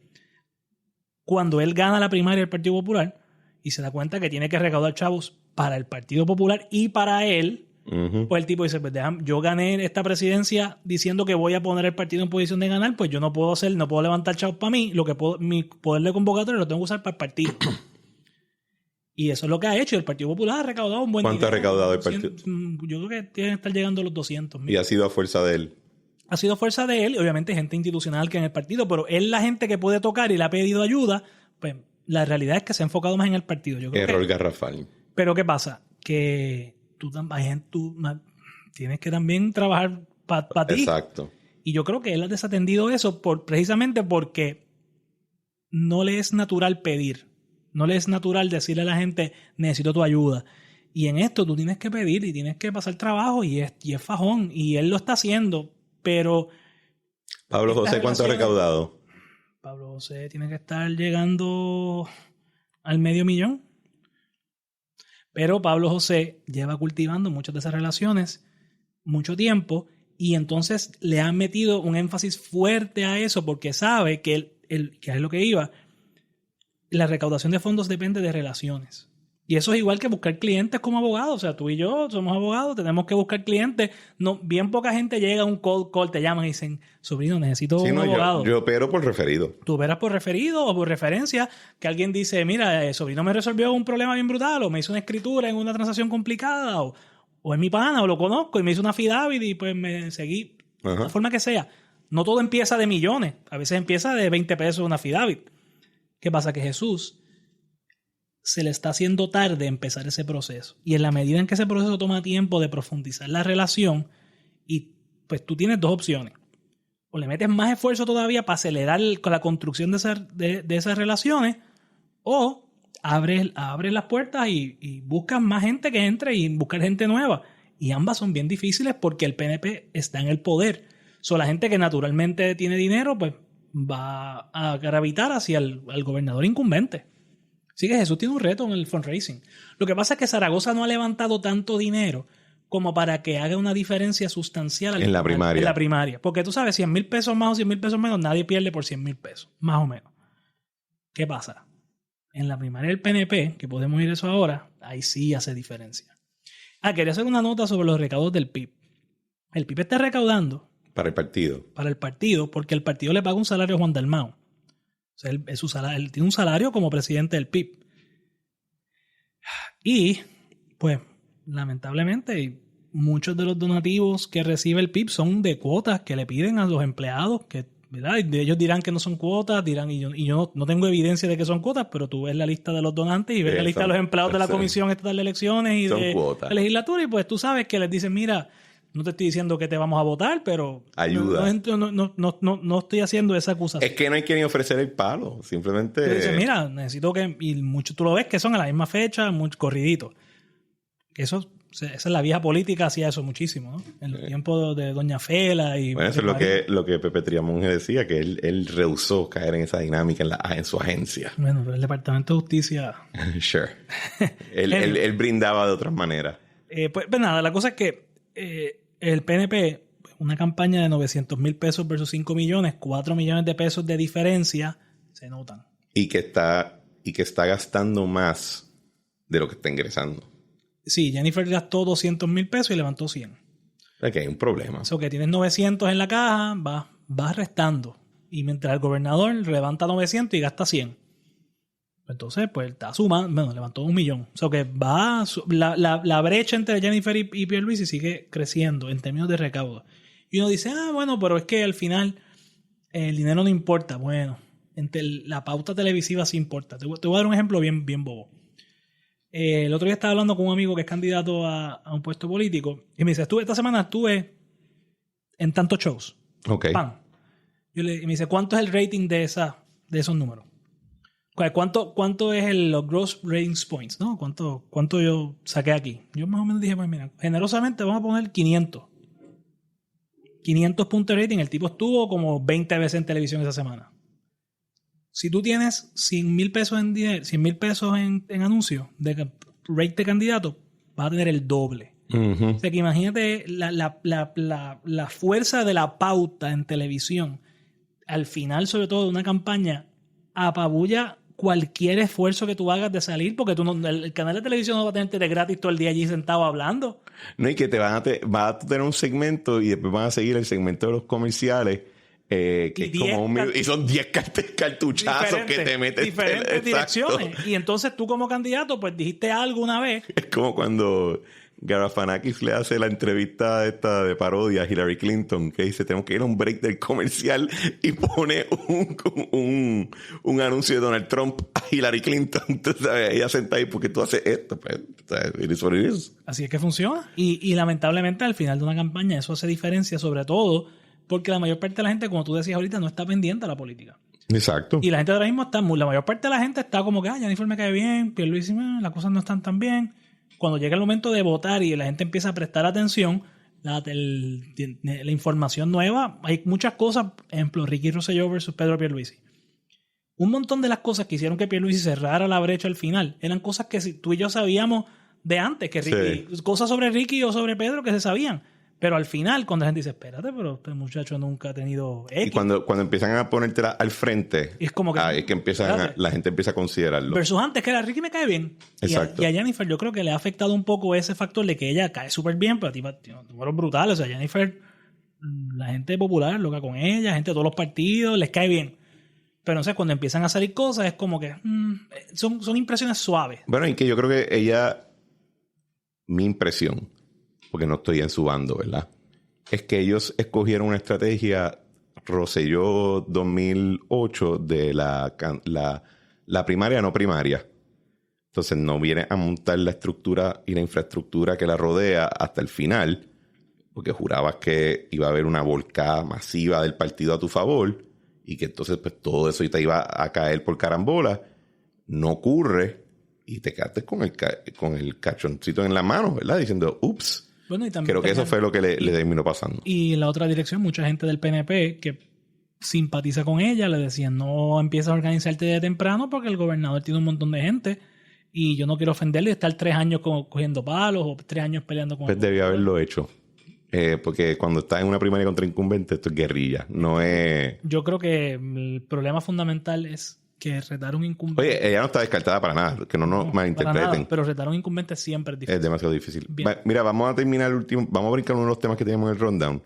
Cuando él gana la primaria del Partido Popular y se da cuenta que tiene que recaudar chavos para el Partido Popular y para él, pues el tipo dice, pues yo gané esta presidencia diciendo que voy a poner el partido en posición de ganar, pues yo no puedo levantar chavos para mí, mi poder de convocatoria lo tengo que usar para el partido. Y eso es lo que ha hecho. El Partido Popular ha recaudado un buen dinero. ¿Cuánto ha recaudado el partido? Yo creo que tiene que estar llegando a los 200,000. ¿Y ha sido a fuerza de él? Ha sido a fuerza de él, y obviamente gente institucional que en el partido, pero él la gente que puede tocar y le ha pedido ayuda, pues la realidad es que se ha enfocado más en el partido. Yo creo Error garrafal. Pero ¿qué pasa? Que tú tienes que también trabajar para ti. Exacto. Y yo creo que él ha desatendido eso precisamente porque no le es natural pedir. No le es natural decirle a la gente, necesito tu ayuda. Y en esto tú tienes que pedir y tienes que pasar trabajo y es fajón. Y él lo está haciendo, pero... Pablo José, ¿cuánto ha recaudado? Pablo José tiene que estar llegando al $500,000. Pero Pablo José lleva cultivando muchas de esas relaciones mucho tiempo y entonces le han metido un énfasis fuerte a eso porque sabe que que es lo que iba. La recaudación de fondos depende de relaciones. Y eso es igual que buscar clientes como abogados. O sea, tú y yo somos abogados, tenemos que buscar clientes. No, bien poca gente llega a un cold call, te llaman y dicen, sobrino, necesito un abogado. Yo opero por referido. Tú operas por referido o por referencia, que alguien dice, mira, sobrino me resolvió un problema bien brutal, o me hizo una escritura en una transacción complicada, o es mi pana, o lo conozco, y me hizo una affidavit y pues me seguí. De la forma que sea. No todo empieza de millones. A veces empieza de 20 pesos una affidavit. ¿Qué pasa? Que Jesús se le está haciendo tarde empezar ese proceso. Y en la medida en que ese proceso toma tiempo de profundizar la relación, y pues tú tienes dos opciones. O le metes más esfuerzo todavía para acelerar la construcción de esas relaciones, o abres las puertas y buscas más gente que entre y buscar gente nueva. Y ambas son bien difíciles porque el PNP está en el poder. La gente que naturalmente tiene dinero, pues va a gravitar hacia el gobernador incumbente. Así que Jesús tiene un reto en el fundraising. Lo que pasa es que Zaragoza no ha levantado tanto dinero como para que haga una diferencia sustancial en la primaria. Porque tú sabes, 100,000 pesos más o 100,000 pesos menos, nadie pierde por 100,000 pesos, más o menos. ¿Qué pasa? En la primaria del PNP, que podemos ir eso ahora, ahí sí hace diferencia. Quería hacer una nota sobre los recaudos del PIB. El PIB está recaudando para el partido. Para el partido, porque el partido le paga un salario a Juan Dalmau. O sea, él tiene un salario como presidente del PIB. Y, pues, lamentablemente, muchos de los donativos que recibe el PIB son de cuotas que le piden a los empleados, que, ¿verdad? Y ellos dirán que no son cuotas, y yo no tengo evidencia de que son cuotas, pero tú ves la lista de los donantes y ves la lista de los empleados de la Comisión Estatal de Elecciones y de la legislatura, y pues tú sabes que les dicen, mira, no te estoy diciendo que te vamos a votar, pero ayuda. No estoy haciendo esa acusación. Es que no hay que ni ofrecer el palo, simplemente. Tú dices, mira, necesito que, y mucho, tú lo ves que son a la misma fecha, muy corridito. Esa es la vieja política, hacía eso muchísimo, ¿no? En los tiempos de Doña Fela y... Bueno, eso es lo que Pepe Triamonge decía, que él rehusó caer en esa dinámica en su agencia. Bueno, pero el Departamento de Justicia... Sure. él brindaba de otras maneras. Pues nada, la cosa es que el PNP, una campaña de 900,000 pesos versus 5 millones, 4 millones de pesos de diferencia, se notan. Y que está gastando más de lo que está ingresando. Sí, Jennifer gastó 200,000 pesos y levantó 100. Es que hay un problema. Eso que tienes 900 en la caja, vas restando. Y mientras el gobernador levanta 900 y gasta 100. Entonces, pues está sumando, bueno, levantó 1 millón. O sea que va, la brecha entre Jennifer y Pierluisi sigue creciendo en términos de recaudo. Y uno dice, bueno, pero es que al final el dinero no importa. Bueno, la pauta televisiva sí importa. Te voy a dar un ejemplo bien, bien bobo. El otro día estaba hablando con un amigo que es candidato a un puesto político y me dice, esta semana estuve en tantos shows. Ok. ¡Pam! Y me dice, ¿cuánto es el rating de esos números? ¿Cuánto es los gross ratings points? ¿No? ¿Cuánto yo saqué aquí? Yo más o menos dije, pues mira, generosamente vamos a poner 500. 500 puntos de rating. El tipo estuvo como 20 veces en televisión esa semana. Si tú tienes 100,000 pesos en dinero, 100,000 pesos en anuncios de rate de candidato, vas a tener el doble. O sea que imagínate la fuerza de la pauta en televisión. Al final, sobre todo de una campaña, apabulla cualquier esfuerzo que tú hagas de salir, porque el canal de televisión no va a tenerte de gratis todo el día allí sentado hablando. No, y que vas a tener un segmento y después van a seguir el segmento de los comerciales, que es como y son 10 cartuchazos que te meten diferentes direcciones. Y entonces tú como candidato, pues dijiste algo una vez. Es como cuando Galifianakis le hace la entrevista esta de parodia a Hillary Clinton, que dice, tenemos que ir a un break del comercial, y pone un anuncio de Donald Trump a Hillary Clinton. Entonces, ella senta ahí porque tú haces esto. Pues, it is what it is. Así es que funciona. Y lamentablemente al final de una campaña eso hace diferencia, sobre todo porque la mayor parte de la gente, como tú decías ahorita, no está pendiente a la política. Exacto. Y la gente ahora mismo la mayor parte de la gente está como que, Jennifer me cae bien, Pierluisi, las cosas no están tan bien. Cuando llega el momento de votar y la gente empieza a prestar atención, la información nueva, hay muchas cosas, ejemplo, Ricky Rosselló versus Pedro Pierluisi. Un montón de las cosas que hicieron que Pierluisi cerrara la brecha al final eran cosas que tú y yo sabíamos de antes, que Ricky, sí, cosas sobre Ricky o sobre Pedro que se sabían. Pero al final, cuando la gente dice, espérate, pero este muchacho nunca ha tenido X. Y cuando empiezan a ponértela al frente, es como que, es que la gente empieza a considerarlo. Versus antes, que era Ricky me cae bien. Exacto. Y a Jennifer yo creo que le ha afectado un poco ese factor de que ella cae súper bien, pero tiene números brutales. O sea, Jennifer, la gente popular, loca con ella, gente de todos los partidos, les cae bien. Pero no sé, cuando empiezan a salir cosas, es como que son impresiones suaves. Bueno, y que yo creo que ella, mi impresión, porque no estoy en su bando, ¿verdad?, es que ellos escogieron una estrategia Rosselló 2008 de la primaria no primaria. Entonces no viene a montar la estructura y la infraestructura que la rodea hasta el final, porque jurabas que iba a haber una volcada masiva del partido a tu favor y que entonces pues todo eso te iba a caer por carambola. No ocurre y te quedaste con el cachoncito en la mano, ¿verdad?, diciendo, ups. Bueno, y también creo que eso fue lo que le terminó pasando. Y en la otra dirección, mucha gente del PNP que simpatiza con ella le decían, no empieces a organizarte de temprano porque el gobernador tiene un montón de gente y yo no quiero ofenderle y estar 3 años cogiendo palos o 3 años peleando con él. Pues debió haberlo hecho. Porque cuando estás en una primaria contra incumbente, esto es guerrilla. No es... Yo creo que el problema fundamental es que retar un incumbente... Oye, ella no está descartada para nada, que no nos malinterpreten. Nada, pero retar un incumbente siempre es difícil. Es demasiado difícil. Mira, vamos a terminar vamos a brincar uno de los temas que tenemos en el rundown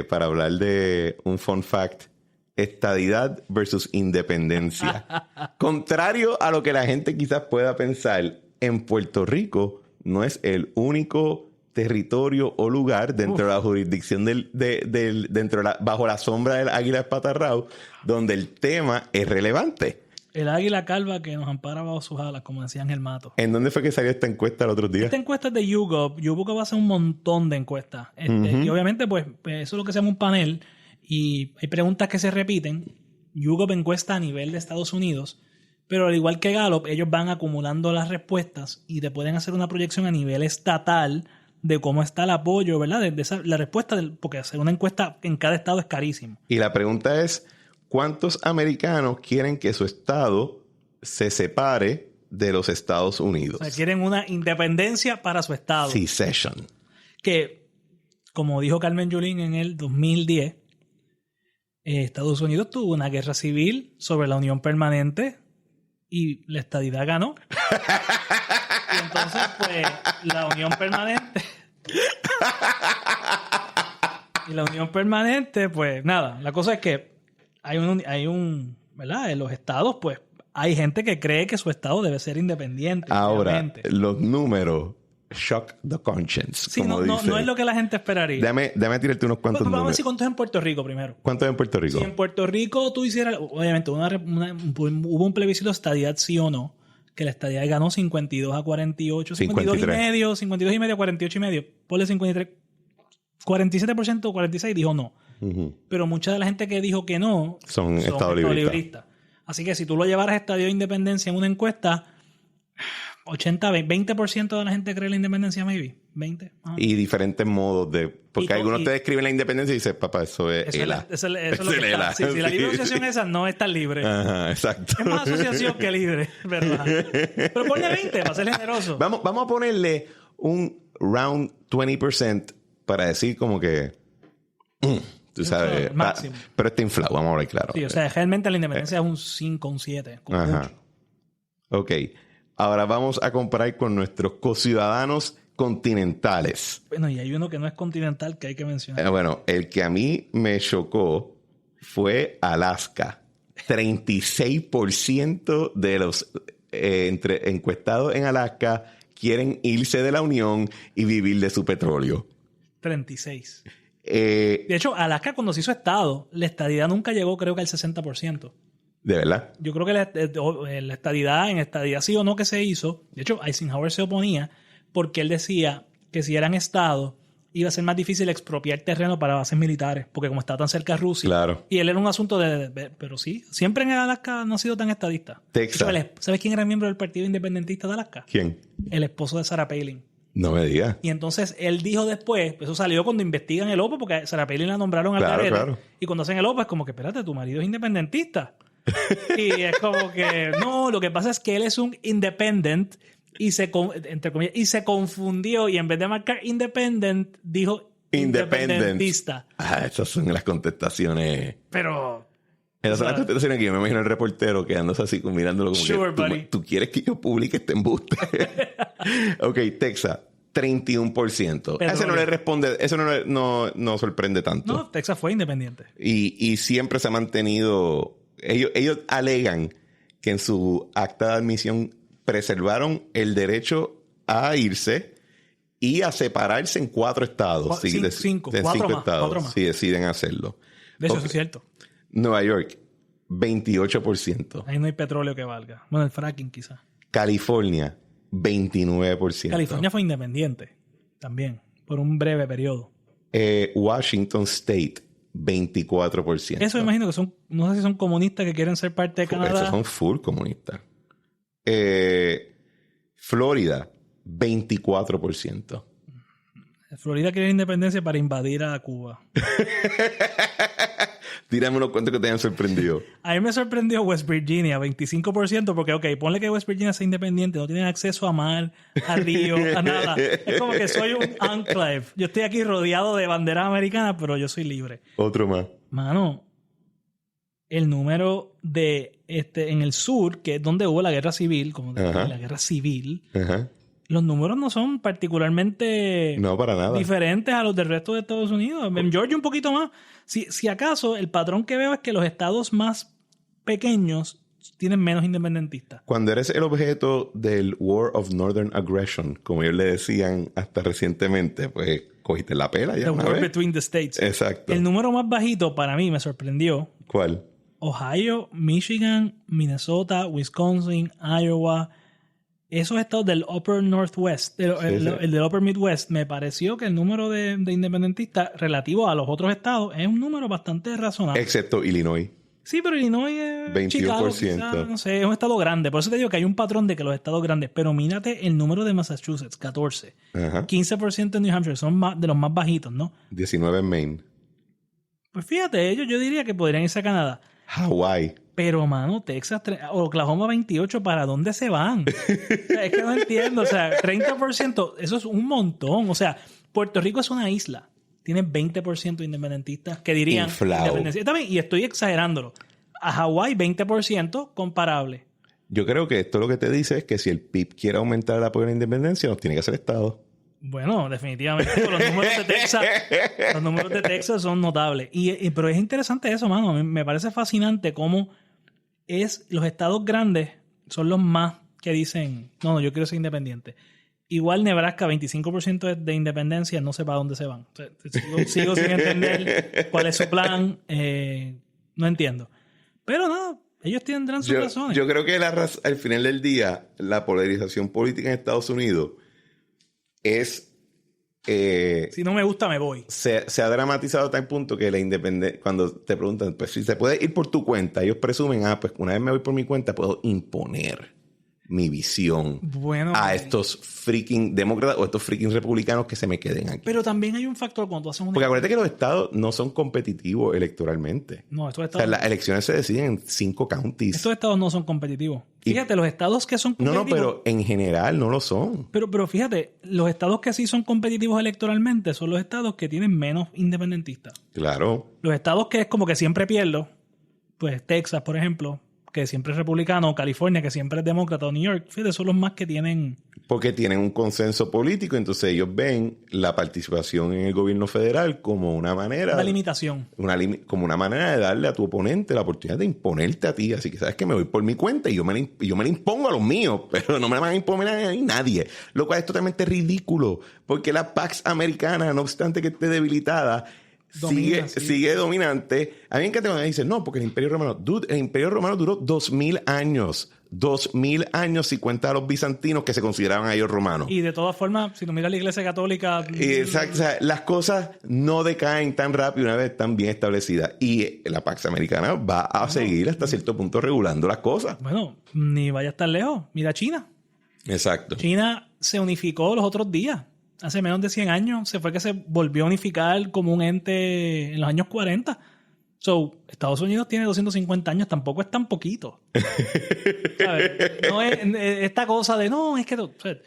para hablar de un fun fact: estadidad versus independencia. Contrario a lo que la gente quizás pueda pensar, en Puerto Rico no es el único territorio o lugar dentro de la jurisdicción bajo la sombra del águila espatarrao donde el tema es relevante. El águila calva que nos ampara bajo sus alas, como decía Ángel Mato. ¿En dónde fue que salió esta encuesta el otro día? Esta encuesta es de YouGov. YouGov va a hacer un montón de encuestas. Y obviamente, pues, eso es lo que se llama un panel. Y hay preguntas que se repiten. YouGov encuesta a nivel de Estados Unidos. Pero al igual que Gallup, ellos van acumulando las respuestas y te pueden hacer una proyección a nivel estatal de cómo está el apoyo, ¿verdad? La respuesta, porque hacer una encuesta en cada estado es carísimo. Y la pregunta es, ¿cuántos americanos quieren que su estado se separe de los Estados Unidos? O sea, quieren una independencia para su estado. Secession. Que, como dijo Carmen Yulín en el 2010, Estados Unidos tuvo una guerra civil sobre la unión permanente y la estadidad ganó. Y entonces, pues, la unión permanente... Y la unión permanente, pues, nada. La cosa es que hay un ¿verdad? En los estados, pues, hay gente que cree que su estado debe ser independiente. Ahora, obviamente. los números shock the conscience. Sí, no es lo que la gente esperaría. Déjame tirarte unos cuantos números. Vamos a ver si cuántos en Puerto Rico primero. ¿Cuántos en Puerto Rico? Si en Puerto Rico tú hicieras, obviamente, hubo un plebiscito de estadidad sí o no, que la estadidad ganó 52 a 48, 52 y medio, 52 y medio, 48 y medio. Ponle 53, 47%, 46% dijo no. Pero mucha de la gente que dijo que no son estado librista. Así que si tú lo llevaras a estadio de independencia en una encuesta, 20% de la gente cree en la independencia, maybe. 20. Y diferentes modos de... Porque algunos te describen la independencia y dices, papá, eso es ELA. Eso es lo que está. Sí, la libre asociación esa no es tan libre. Ajá, exacto. Es más asociación que libre, ¿verdad? Pero ponle 20 para ser generoso. Vamos a ponerle un round 20% para decir como que... tú sabes. Máximo. Pero está inflado, vamos a ver claro. Sí, o sea, realmente la independencia es un 5, un 7. Ajá. Ok. Ahora vamos a comparar con nuestros co-ciudadanos continentales. Bueno, y hay uno que no es continental que hay que mencionar. Bueno, el que a mí me chocó fue Alaska. 36% de los encuestados en Alaska quieren irse de la Unión y vivir de su petróleo. 36. De hecho, Alaska cuando se hizo estado, la estadidad nunca llegó creo que al 60%. ¿De verdad? Yo creo que la estadidad sí o no que se hizo, de hecho Eisenhower se oponía porque él decía que si eran estados iba a ser más difícil expropiar terreno para bases militares, porque como está tan cerca de Rusia. Claro. Y él era un asunto pero sí, siempre en Alaska no ha sido tan estadista. Texas. De hecho, ¿sabes quién era miembro del Partido Independentista de Alaska? ¿Quién? El esposo de Sarah Palin. No me digas. Y entonces él dijo después, eso salió cuando investigan el OPA, porque Sarah Palin la nombraron al garete. Claro. Y cuando hacen el OPA es como que, espérate, tu marido es independentista. Y es como que, no, lo que pasa es que él es un independent y entre comillas, y se confundió y en vez de marcar independent, dijo independentista. Esas son las contestaciones. Pero... Esas son las contestaciones que yo me imagino el reportero quedándose así, mirándolo como sure, que ¿tú quieres que yo publique este embuste? Ok, Texas, 31%. Ese no le responde, eso no sorprende tanto. No, Texas fue independiente. Y siempre se ha mantenido... Ellos alegan que en su acta de admisión preservaron el derecho a irse y a separarse en 4 estados. Cinco estados, más. si deciden hacerlo. De hecho, eso es cierto. Nueva York, 28%. Ahí no hay petróleo que valga. Bueno, el fracking quizás. California, 29%. California fue independiente también, por un breve periodo. Washington State, 24%. Eso me imagino que son, no sé si son comunistas que quieren ser parte de Canadá. Esos son full comunistas. Florida, 24%. Florida quiere independencia para invadir a Cuba. Tírame unos cuentos que te hayan sorprendido. A mí me sorprendió West Virginia, 25%, porque, ok, ponle que West Virginia sea independiente, no tienen acceso a mar, a río, a nada. Es como que soy un enclave. Yo estoy aquí rodeado de banderas americanas, pero yo soy libre. Otro más. Mano, el número de en el sur, que es donde hubo la guerra civil, como la guerra civil, los números no son particularmente para nada diferentes a los del resto de Estados Unidos. En Georgia un poquito más. Si acaso, el patrón que veo es que los estados más pequeños tienen menos independentistas. Cuando eres el objeto del War of Northern Aggression, como ellos le decían hasta recientemente, pues cogiste la pela ya. The War Between the States. Exacto. El número más bajito para mí me sorprendió. ¿Cuál? Ohio, Michigan, Minnesota, Wisconsin, Iowa. Esos estados del Upper Northwest, el del Upper Midwest, me pareció que el número de independentistas relativo a los otros estados es un número bastante razonable. Excepto Illinois. Sí, pero Illinois es 21%. Chicago, quizás, no sé, es un estado grande. Por eso te digo que hay un patrón de que los estados grandes. Pero mírate el número de Massachusetts, 14. 15% en New Hampshire, son de los más bajitos, ¿no? 19 en Maine. Pues fíjate, ellos yo diría que podrían irse a Canadá. Hawái. Pero, mano, Texas, Oklahoma 28, ¿para dónde se van? O sea, es que no entiendo. O sea, 30%, eso es un montón. O sea, Puerto Rico es una isla. Tiene 20% de independentistas que dirían... Independencia. También, y estoy exagerándolo. A Hawái, 20% comparable. Yo creo que esto lo que te dice es que si el PIB quiere aumentar el apoyo a la independencia, nos tiene que hacer Estado. Bueno, definitivamente. Los números de Texas son notables. Pero es interesante eso, mano. A mí me parece fascinante cómo los estados grandes son los más que dicen, no, yo quiero ser independiente. Igual Nebraska, 25% de independencia, no sé para dónde se van. O sea, sigo sin entender cuál es su plan. No entiendo. Pero no, ellos tendrán sus razones. Yo creo que al final del día, la polarización política en Estados Unidos es... si no me gusta, me voy. Se ha dramatizado a tal punto que la independencia, cuando te preguntan, pues si se puede ir por tu cuenta, ellos presumen, pues una vez me voy por mi cuenta, puedo imponer mi visión a estos freaking demócratas o estos freaking republicanos que se me queden aquí. Pero también hay un factor cuando tú haces Porque acuérdate que los estados no son competitivos electoralmente. No, estos estados... O sea, las elecciones se deciden en 5 counties. Estos estados no son competitivos. Fíjate, los estados que son competitivos... No, pero en general no lo son. Pero fíjate, los estados que sí son competitivos electoralmente son los estados que tienen menos independentistas. Claro. Los estados que es como que siempre pierdo, pues Texas, por ejemplo, que siempre es republicano, o California, que siempre es demócrata, o New York, fíjate, son los más que tienen... Porque tienen un consenso político, entonces ellos ven la participación en el gobierno federal como una manera... Una limitación. Como una manera de darle a tu oponente la oportunidad de imponerte a ti. Así que sabes que me voy por mi cuenta y yo me la impongo a los míos, pero no me la van a imponer a mí nadie. Lo cual es totalmente ridículo, porque la Pax Americana, no obstante que esté debilitada... Sigue dominante. A mí me encanta cuando me dicen, no, porque el Imperio Romano... Dude, el Imperio Romano duró 2000 años. 2000 años si cuenta a los bizantinos que se consideraban a ellos romanos. Y de todas formas, si tú miras la Iglesia Católica... Exacto. O sea, las cosas no decaen tan rápido una vez están bien establecidas. Y la Pax Americana va a seguir hasta cierto punto regulando las cosas. Bueno, ni vaya a estar lejos. Mira China. Exacto. China se unificó los otros días. Hace menos de 100 años se volvió a unificar como un ente en los años 40. So, Estados Unidos tiene 250 años, tampoco es tan poquito. ¿Sabes? No es esta cosa de, no, es que... O sea,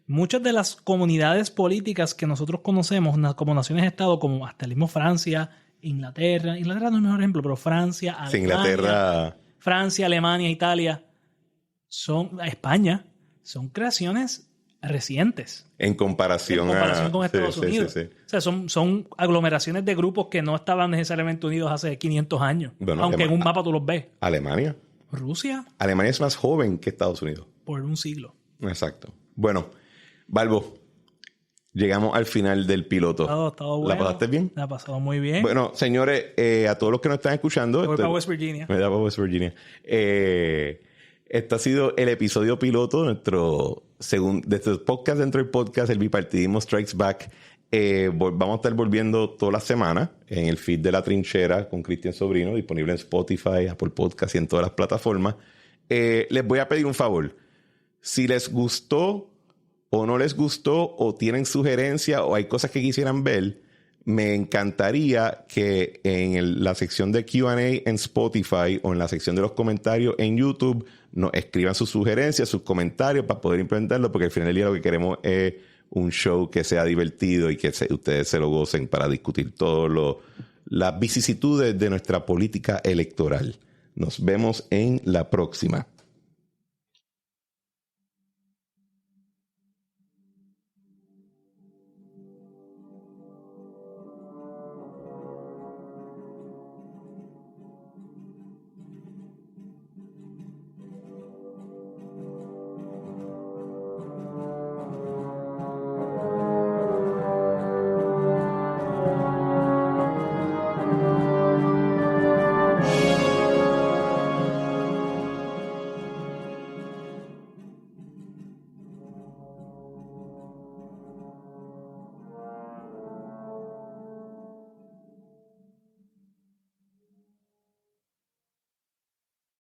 muchas de las comunidades políticas que nosotros conocemos como naciones-estado, como hasta el mismo Francia, Inglaterra no es el mejor ejemplo, pero Francia, Alemania, Francia, Alemania, Italia, España, son creaciones recientes. En comparación con Estados Unidos. Sí. O sea, son aglomeraciones de grupos que no estaban necesariamente unidos hace 500 años. Bueno, aunque en un mapa tú los ves. Alemania. Rusia. Alemania es más joven que Estados Unidos. Por un siglo. Exacto. Bueno, Balbo, llegamos al final del piloto. Todo bueno. ¿La pasaste bien? La he pasado muy bien. Bueno, señores, a todos los que nos están escuchando... Me voy para West Virginia. Me da para West Virginia. Este ha sido el episodio piloto de nuestro podcast dentro del podcast, el Bipartidismo Strikes Back. Vamos a estar volviendo toda la semana en el feed de La Trinchera con Cristian Sobrino, disponible en Spotify, Apple Podcast y en todas las plataformas. Les voy a pedir un favor. Si les gustó o no les gustó o tienen sugerencias o hay cosas que quisieran ver, me encantaría que en la sección de Q&A en Spotify o en la sección de los comentarios en YouTube nos escriban sus sugerencias, sus comentarios para poder implementarlo, porque al final del día lo que queremos es un show que sea divertido y que ustedes se lo gocen para discutir todas las vicisitudes de nuestra política electoral. Nos vemos en la próxima.